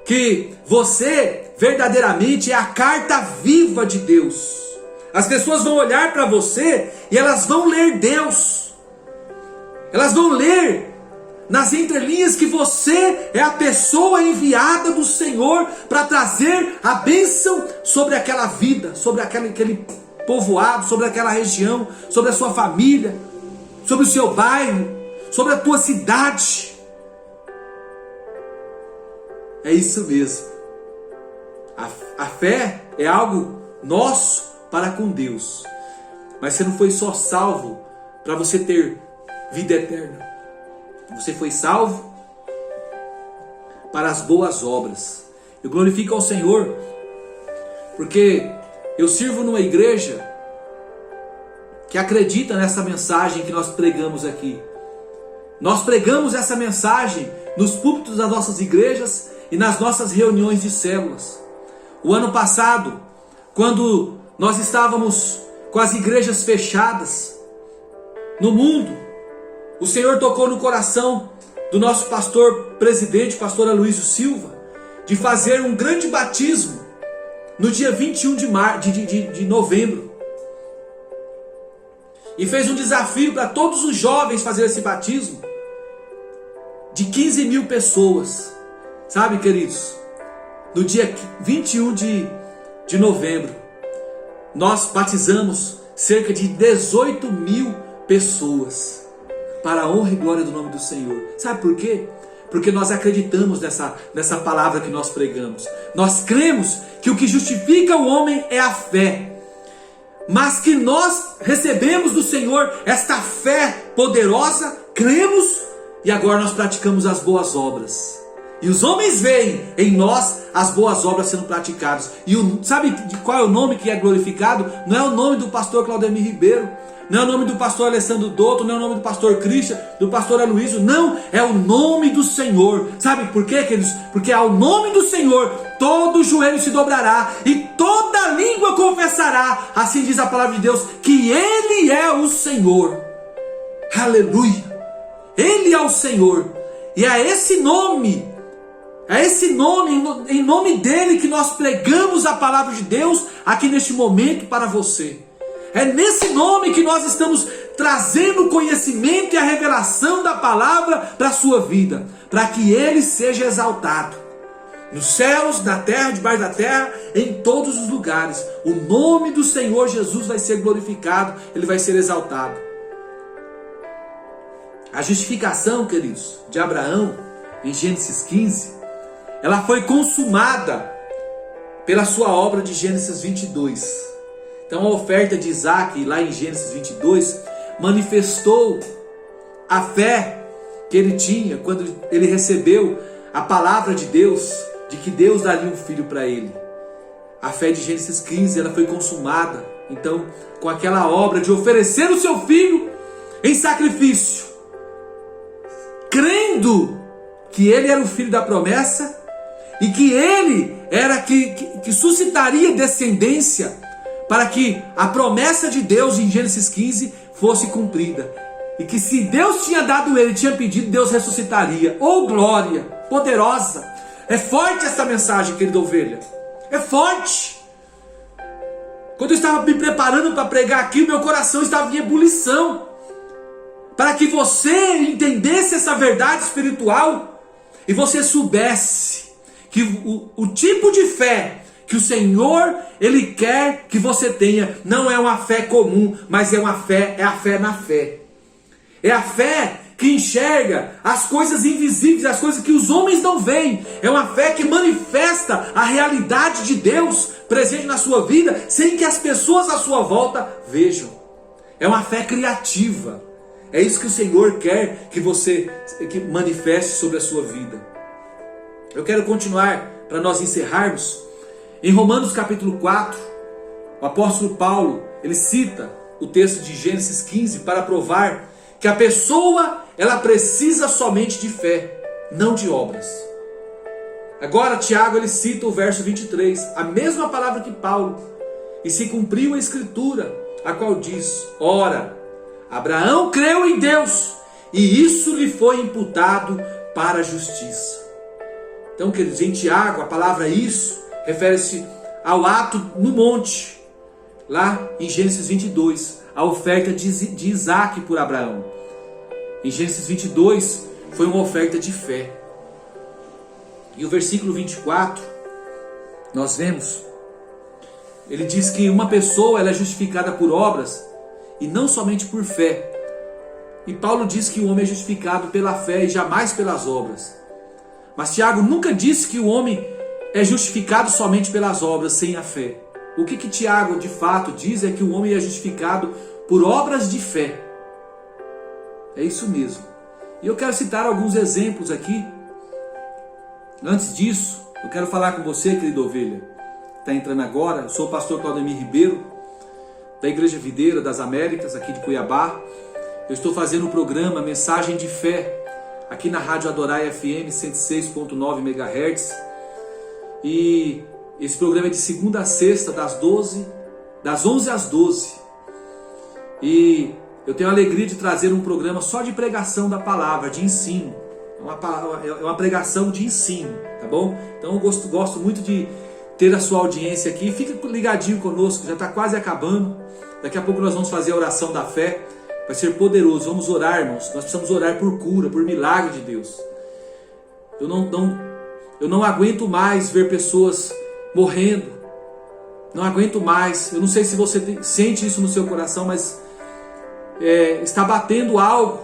Que você verdadeiramente é a carta viva de Deus. As pessoas vão olhar para você e elas vão ler Deus. Elas vão ler nas entrelinhas que você é a pessoa enviada do Senhor para trazer a bênção sobre aquela vida, sobre aquele povoado, sobre aquela região, sobre a sua família, sobre o seu bairro, sobre a tua cidade. É isso mesmo. A fé é algo nosso para com Deus. Mas você não foi só salvo para você ter vida eterna. Você foi salvo para as boas obras. Eu glorifico ao Senhor, porque eu sirvo numa igreja que acredita nessa mensagem que nós pregamos aqui. Nós pregamos essa mensagem nos púlpitos das nossas igrejas e nas nossas reuniões de células. O ano passado, quando nós estávamos com as igrejas fechadas no mundo, o Senhor tocou no coração do nosso pastor presidente, pastor Aloysio Silva, de fazer um grande batismo no dia 21 de novembro. E fez um desafio para todos os jovens fazer esse batismo de 15 mil pessoas. Sabe, queridos, no dia 21 de novembro, nós batizamos cerca de 18 mil pessoas, para a honra e glória do nome do Senhor. Sabe por quê? Porque nós acreditamos nessa palavra que nós pregamos. Nós cremos que o que justifica o homem é a fé. mas que nós recebemos do Senhor esta fé poderosa, cremos e agora nós praticamos as boas obras. E os homens veem em nós as boas obras sendo praticadas. E sabe qual é o nome que é glorificado? Não é o nome do pastor Claudemir Ribeiro, não é o nome do pastor Alessandro Dotto, não é o nome do pastor Christian, do pastor Aloysio, não, é o nome do Senhor. Sabe por quê, queridos? Porque ao nome do Senhor todo joelho se dobrará e toda língua confessará, assim diz a palavra de Deus, que Ele é o Senhor. Aleluia! Ele é o Senhor. E é esse nome, em nome dele que nós pregamos a palavra de Deus aqui neste momento para você. É nesse nome que nós estamos trazendo o conhecimento e a revelação da palavra para a sua vida, para que ele seja exaltado. Nos céus, na terra, debaixo da terra, em todos os lugares. O nome do Senhor Jesus vai ser glorificado, ele vai ser exaltado. A justificação, queridos, de Abraão, em Gênesis 15, ela foi consumada pela sua obra de Gênesis 22. Então a oferta de Isaac, lá em Gênesis 22, manifestou a fé que ele tinha quando ele recebeu a palavra de Deus, de que Deus daria um filho para ele. A fé de Gênesis 15, ela foi consumada, então, com aquela obra de oferecer o seu filho em sacrifício, crendo que ele era o filho da promessa e que ele era que suscitaria descendência para que a promessa de Deus em Gênesis 15 fosse cumprida. E que se Deus tinha dado ele, tinha pedido, Deus ressuscitaria. Oh glória, poderosa. É forte essa mensagem, querida ovelha. É forte. Quando eu estava me preparando para pregar aqui, meu coração estava em ebulição. Para que você entendesse essa verdade espiritual e você soubesse que o tipo de fé que o Senhor, Ele quer que você tenha, não é uma fé comum, mas é a fé na fé. É a fé que enxerga as coisas invisíveis, as coisas que os homens não veem. É uma fé que manifesta a realidade de Deus presente na sua vida, sem que as pessoas à sua volta vejam. É uma fé criativa. É isso que o Senhor quer que você manifeste sobre a sua vida. Eu quero continuar, para nós encerrarmos, em Romanos capítulo 4, o apóstolo Paulo, ele cita o texto de Gênesis 15 para provar que a pessoa, ela precisa somente de fé, não de obras. Agora Tiago, ele cita o verso 23, a mesma palavra que Paulo, e se cumpriu a escritura, a qual diz: ora, Abraão creu em Deus, e isso lhe foi imputado para a justiça. Então, queridos, em Tiago, a palavra isso refere-se ao ato no monte, lá em Gênesis 22, a oferta de Isaac por Abraão. Em Gênesis 22 foi uma oferta de fé. E o versículo 24, nós vemos, ele diz que uma pessoa ela é justificada por obras e não somente por fé. E Paulo diz que o homem é justificado pela fé e jamais pelas obras. Mas Tiago nunca disse que o homem é justificado somente pelas obras, sem a fé. O que Tiago de fato diz é que o homem é justificado por obras de fé. É isso mesmo. E eu quero citar alguns exemplos aqui. Antes disso, eu quero falar com você, querido ovelha, que está entrando agora. Eu sou o pastor Claudemir Ribeiro, da Igreja Videira das Américas, aqui de Cuiabá. Eu estou fazendo o programa Mensagem de Fé, aqui na Rádio Adorai FM 106.9 MHz. E esse programa é de segunda a sexta, das 11 às 12. E eu tenho a alegria de trazer um programa só de pregação da palavra, de ensino. É uma pregação de ensino, tá bom? Então eu gosto muito de ter a sua audiência aqui. Fica ligadinho conosco, já está quase acabando. Daqui a pouco nós vamos fazer a oração da fé. Vai ser poderoso, vamos orar, irmãos. Nós precisamos orar por cura, por milagre de Deus. Eu não aguento mais ver pessoas morrendo. Não aguento mais. Eu não sei se você sente isso no seu coração, mas está batendo algo.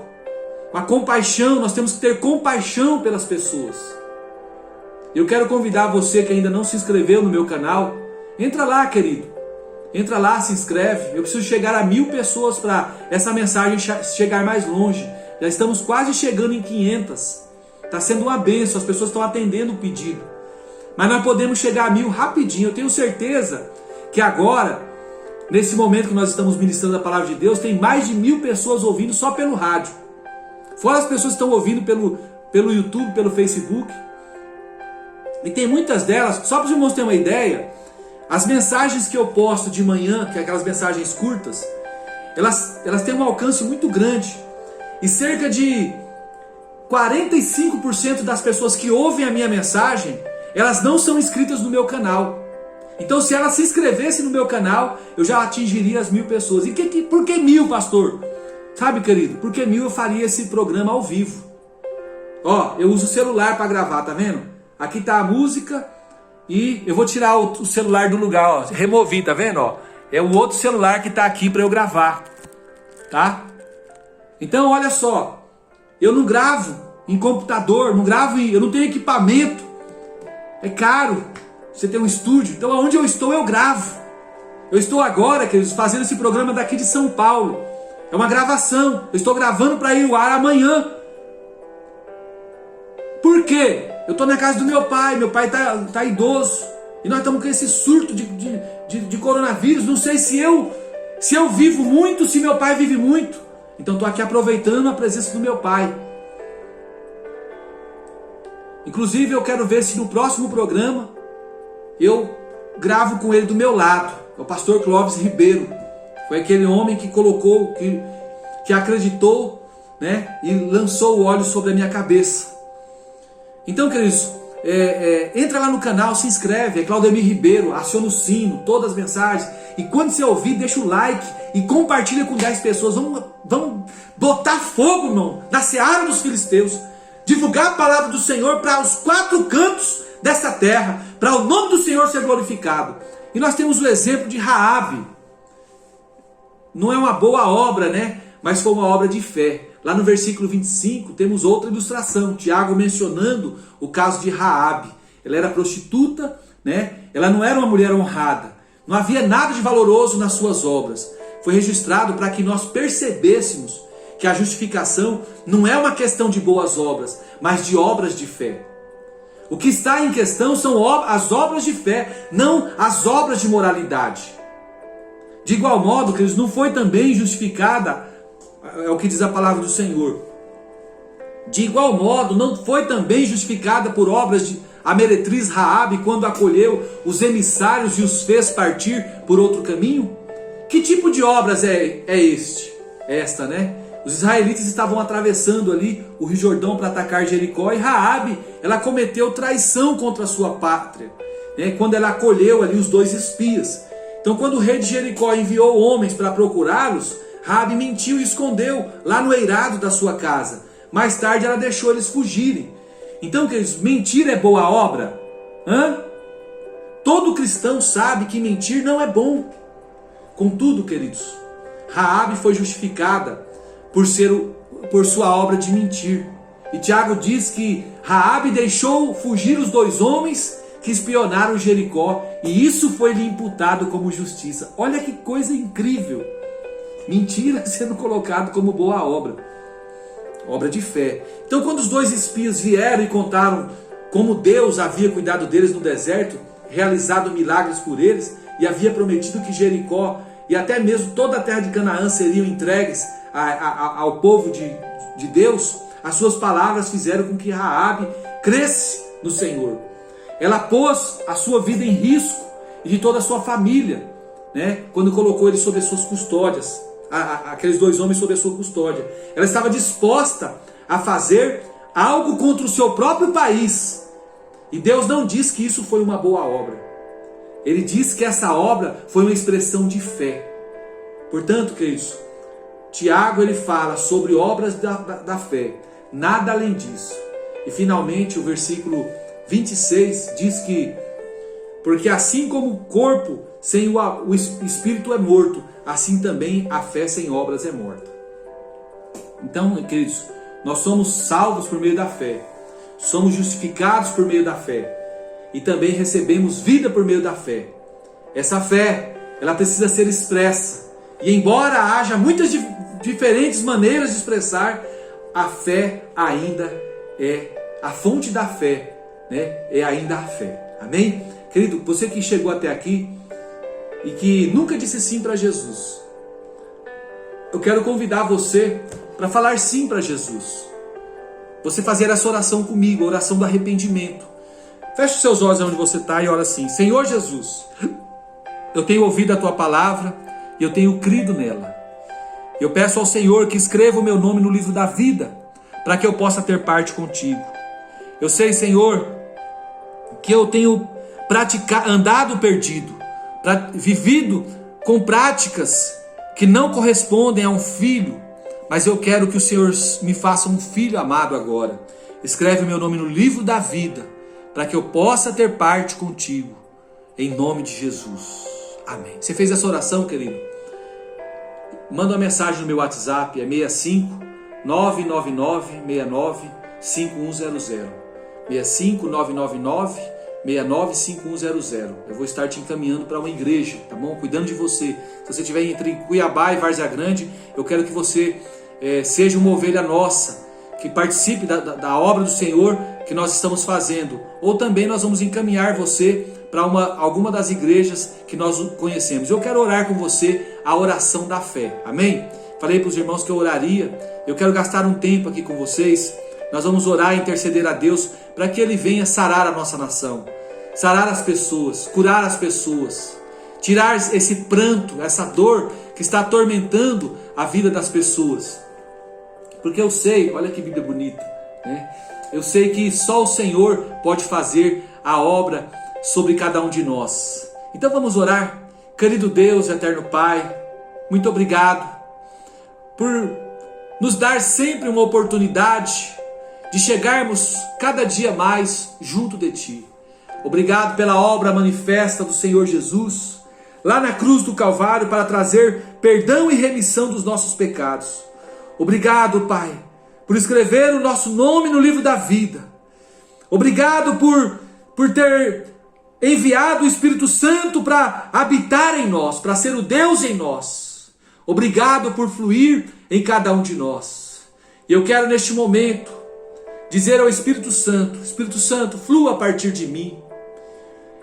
Uma compaixão. Nós temos que ter compaixão pelas pessoas. Eu quero convidar você que ainda não se inscreveu no meu canal. Entra lá, querido. Entra lá, se inscreve. Eu preciso chegar a 1000 pessoas para essa mensagem chegar mais longe. Já estamos quase chegando em 500. Está sendo uma bênção, as pessoas estão atendendo o pedido. Mas nós podemos chegar a 1000 rapidinho. Eu tenho certeza que agora, nesse momento que nós estamos ministrando a palavra de Deus, tem mais de 1000 pessoas ouvindo só pelo rádio. Fora as pessoas que estão ouvindo pelo YouTube, pelo Facebook. E tem muitas delas, só para os irmãos terem uma ideia, as mensagens que eu posto de manhã, que é aquelas mensagens curtas, elas têm um alcance muito grande. E cerca de 45% das pessoas que ouvem a minha mensagem, elas não são inscritas no meu canal. Então, se elas se inscrevessem no meu canal, eu já atingiria as 1000 pessoas. E por que 1000, pastor? Sabe, querido, porque 1000 eu faria esse programa ao vivo. Ó, eu uso o celular para gravar, tá vendo? Aqui tá a música e eu vou tirar o celular do lugar, ó. Removi, tá vendo? Ó, é o outro celular que tá aqui para eu gravar, tá? Então, olha só, eu não gravo em computador, eu não tenho equipamento. É caro você ter um estúdio. Então, aonde eu estou, eu gravo. Eu estou agora, queridos, fazendo esse programa daqui de São Paulo. É uma gravação. Eu estou gravando para ir ao ar amanhã. Por quê? Eu estou na casa do meu pai tá idoso. E nós estamos com esse surto de coronavírus. Não sei se eu vivo muito, se meu pai vive muito. Então estou aqui aproveitando a presença do meu pai. Inclusive eu quero ver se no próximo programa eu gravo com ele do meu lado. É o pastor Clóvis Ribeiro. Foi aquele homem que colocou, que acreditou, né, e lançou o óleo sobre a minha cabeça. Então, queridos, entra lá no canal, se inscreve, é Claudemir Ribeiro, aciona o sino, todas as mensagens. E quando você ouvir, deixa o like e compartilha com 10 pessoas. Vamos botar fogo, irmão, na seara dos filisteus. Divulgar a palavra do Senhor para os 4 cantos desta terra, para o nome do Senhor ser glorificado. E nós temos o exemplo de Raabe. Não é uma boa obra, né? Mas foi uma obra de fé. Lá no versículo 25 temos outra ilustração. Tiago mencionando o caso de Raabe. Ela era prostituta, né? Ela não era uma mulher honrada. Não havia nada de valoroso nas suas obras. Foi registrado para que nós percebêssemos que a justificação não é uma questão de boas obras, mas de obras de fé. O que está em questão são as obras de fé, não as obras de moralidade. De igual modo, queridos, não foi também justificada, é o que diz a palavra do Senhor. De igual modo, não foi também justificada por obras a meretriz Raabe quando acolheu os emissários e os fez partir por outro caminho? Que tipo de obras é esta, né? Os israelitas estavam atravessando ali o Rio Jordão para atacar Jericó, e Raabe, ela cometeu traição contra a sua pátria, né? Quando ela acolheu ali os 2 espias. Então, quando o rei de Jericó enviou homens para procurá-los, Raabe mentiu e escondeu lá no eirado da sua casa. Mais tarde ela deixou eles fugirem. Então, queridos, mentir é boa obra? Todo cristão sabe que mentir não é bom. Contudo, queridos, Raabe foi justificada por sua obra de mentir. E Tiago diz que Raabe deixou fugir os 2 homens que espionaram Jericó, e isso foi lhe imputado como justiça. Olha que coisa incrível. Mentira sendo colocado como boa obra. Obra de fé. Então, quando os 2 espias vieram e contaram como Deus havia cuidado deles no deserto, realizado milagres por eles, e havia prometido que Jericó e até mesmo toda a terra de Canaã seriam entregues ao povo de Deus, as suas palavras fizeram com que Raabe cresce no Senhor. Ela pôs a sua vida em risco e de toda a sua família, né? Quando colocou eles sob as suas custódias, aqueles 2 homens sob a sua custódia. Ela estava disposta a fazer algo contra o seu próprio país. E Deus não diz que isso foi uma boa obra. Ele diz que essa obra foi uma expressão de fé. Portanto, queridos, Tiago ele fala sobre obras da fé, nada além disso. E finalmente o versículo 26 diz que, porque assim como o corpo sem o espírito é morto, assim também a fé sem obras é morta. Então, queridos, nós somos salvos por meio da fé, somos justificados por meio da fé, e também recebemos vida por meio da fé. Essa fé, ela precisa ser expressa. E embora haja muitas diferentes maneiras de expressar, a fé ainda a fonte da fé, né? É ainda a fé. Amém? Querido, você que chegou até aqui e que nunca disse sim para Jesus, eu quero convidar você para falar sim para Jesus. Você fazer essa oração comigo, a oração do arrependimento. Feche os seus olhos onde você está e ora assim: Senhor Jesus, eu tenho ouvido a tua palavra e eu tenho crido nela. Eu peço ao Senhor que escreva o meu nome no livro da vida, para que eu possa ter parte contigo. Eu sei, Senhor, que eu tenho andado perdido, vivido com práticas que não correspondem a um filho, mas eu quero que o Senhor me faça um filho amado agora. Escreve o meu nome no livro da vida, para que eu possa ter parte contigo, em nome de Jesus. Amém. Você fez essa oração, querido? Manda uma mensagem no meu WhatsApp, é 65 999 69 5100. 65 999 69 5100. Eu vou estar te encaminhando para uma igreja, tá bom? Cuidando de você. Se você estiver entre Cuiabá e Várzea Grande, eu quero que você seja uma ovelha nossa, que participe da obra do Senhor que nós estamos fazendo. Ou também nós vamos encaminhar você para alguma das igrejas que nós conhecemos. Eu quero orar com você a oração da fé. Amém? Falei para os irmãos que eu oraria. Eu quero gastar um tempo aqui com vocês. Nós vamos orar e interceder a Deus para que Ele venha sarar a nossa nação, sarar as pessoas, curar as pessoas, tirar esse pranto, essa dor que está atormentando a vida das pessoas. Porque eu sei, olha que vida bonita, né? Eu sei que só o Senhor pode fazer a obra sobre cada um de nós. Então vamos orar. Querido Deus, eterno Pai, muito obrigado por nos dar sempre uma oportunidade de chegarmos cada dia mais junto de Ti. Obrigado pela obra manifesta do Senhor Jesus, lá na cruz do Calvário, para trazer perdão e remissão dos nossos pecados. Obrigado, Pai, por escrever o nosso nome no livro da vida. Obrigado por ter enviado o Espírito Santo para habitar em nós, para ser o Deus em nós. Obrigado por fluir em cada um de nós. E eu quero neste momento dizer ao Espírito Santo, flua a partir de mim.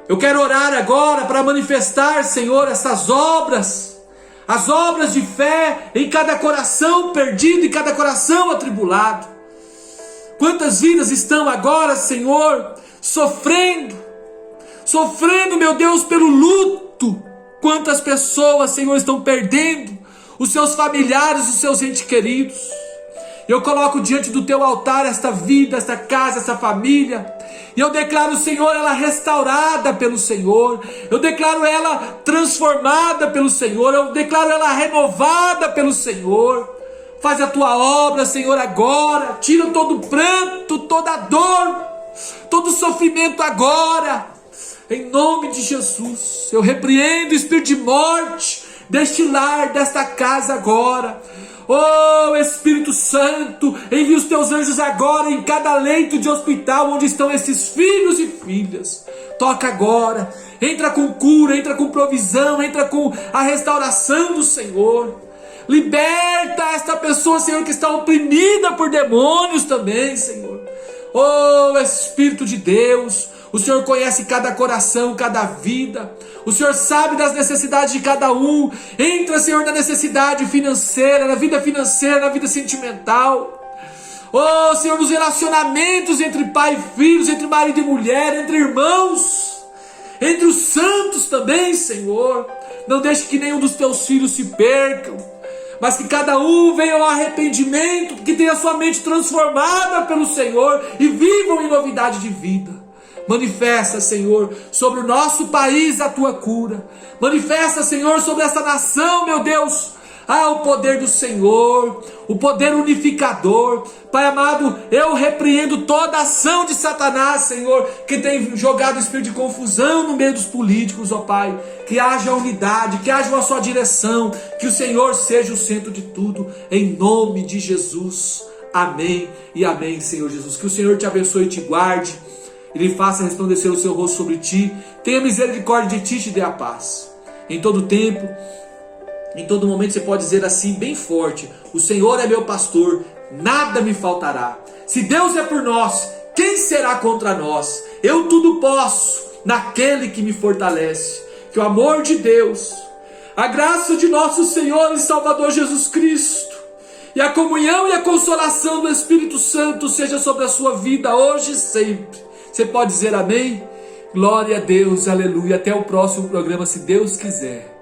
Eu quero orar agora para manifestar, Senhor, essas obras, as obras de fé em cada coração perdido, em cada coração atribulado. Quantas vidas estão agora, Senhor, sofrendo, meu Deus, pelo luto. Quantas pessoas, Senhor, estão perdendo os seus familiares, os seus entes queridos. Eu coloco diante do Teu altar esta vida, esta casa, esta família. E eu declaro, Senhor, ela restaurada pelo Senhor. Eu declaro ela transformada pelo Senhor. Eu declaro ela renovada pelo Senhor. Faz a Tua obra, Senhor, agora. Tira todo o pranto, toda a dor, todo o sofrimento agora. Em nome de Jesus, eu repreendo o espírito de morte deste lar, desta casa agora. Oh, Espírito Santo, envia os Teus anjos agora em cada leito de hospital onde estão esses filhos e filhas. Toca agora, entra com cura, entra com provisão, entra com a restauração do Senhor. Liberta esta pessoa, Senhor, que está oprimida por demônios também, Senhor. Oh, Espírito de Deus, o Senhor conhece cada coração, cada vida. O Senhor sabe das necessidades de cada um. Entra, Senhor, na necessidade financeira, na vida sentimental. Oh, Senhor, nos relacionamentos entre pai e filhos, entre marido e mulher, entre irmãos, entre os santos também, Senhor. Não deixe que nenhum dos Teus filhos se percam, mas que cada um venha ao arrependimento, que tenha sua mente transformada pelo Senhor e vivam em novidade de vida. Manifesta, Senhor, sobre o nosso país a Tua cura. Manifesta, Senhor, sobre esta nação, meu Deus, o poder do Senhor, o poder unificador. Pai amado, eu repreendo toda ação de Satanás, Senhor, que tem jogado espírito de confusão no meio dos políticos, ó Pai. Que haja unidade, que haja uma só direção, que o Senhor seja o centro de tudo, em nome de Jesus. Amém e amém, Senhor Jesus. Que o Senhor te abençoe e te guarde. Ele faça resplandecer o seu rosto sobre ti, tenha misericórdia de ti e te dê a paz. em todo tempo, em todo momento você pode dizer assim bem forte: o Senhor é meu pastor, nada me faltará. Se Deus é por nós, quem será contra nós? Eu tudo posso naquele que me fortalece. Que o amor de Deus, a graça de nosso Senhor e Salvador Jesus Cristo e a comunhão e a consolação do Espírito Santo seja sobre a sua vida hoje e sempre. Você pode dizer amém? Glória a Deus, aleluia. Até o próximo programa, se Deus quiser.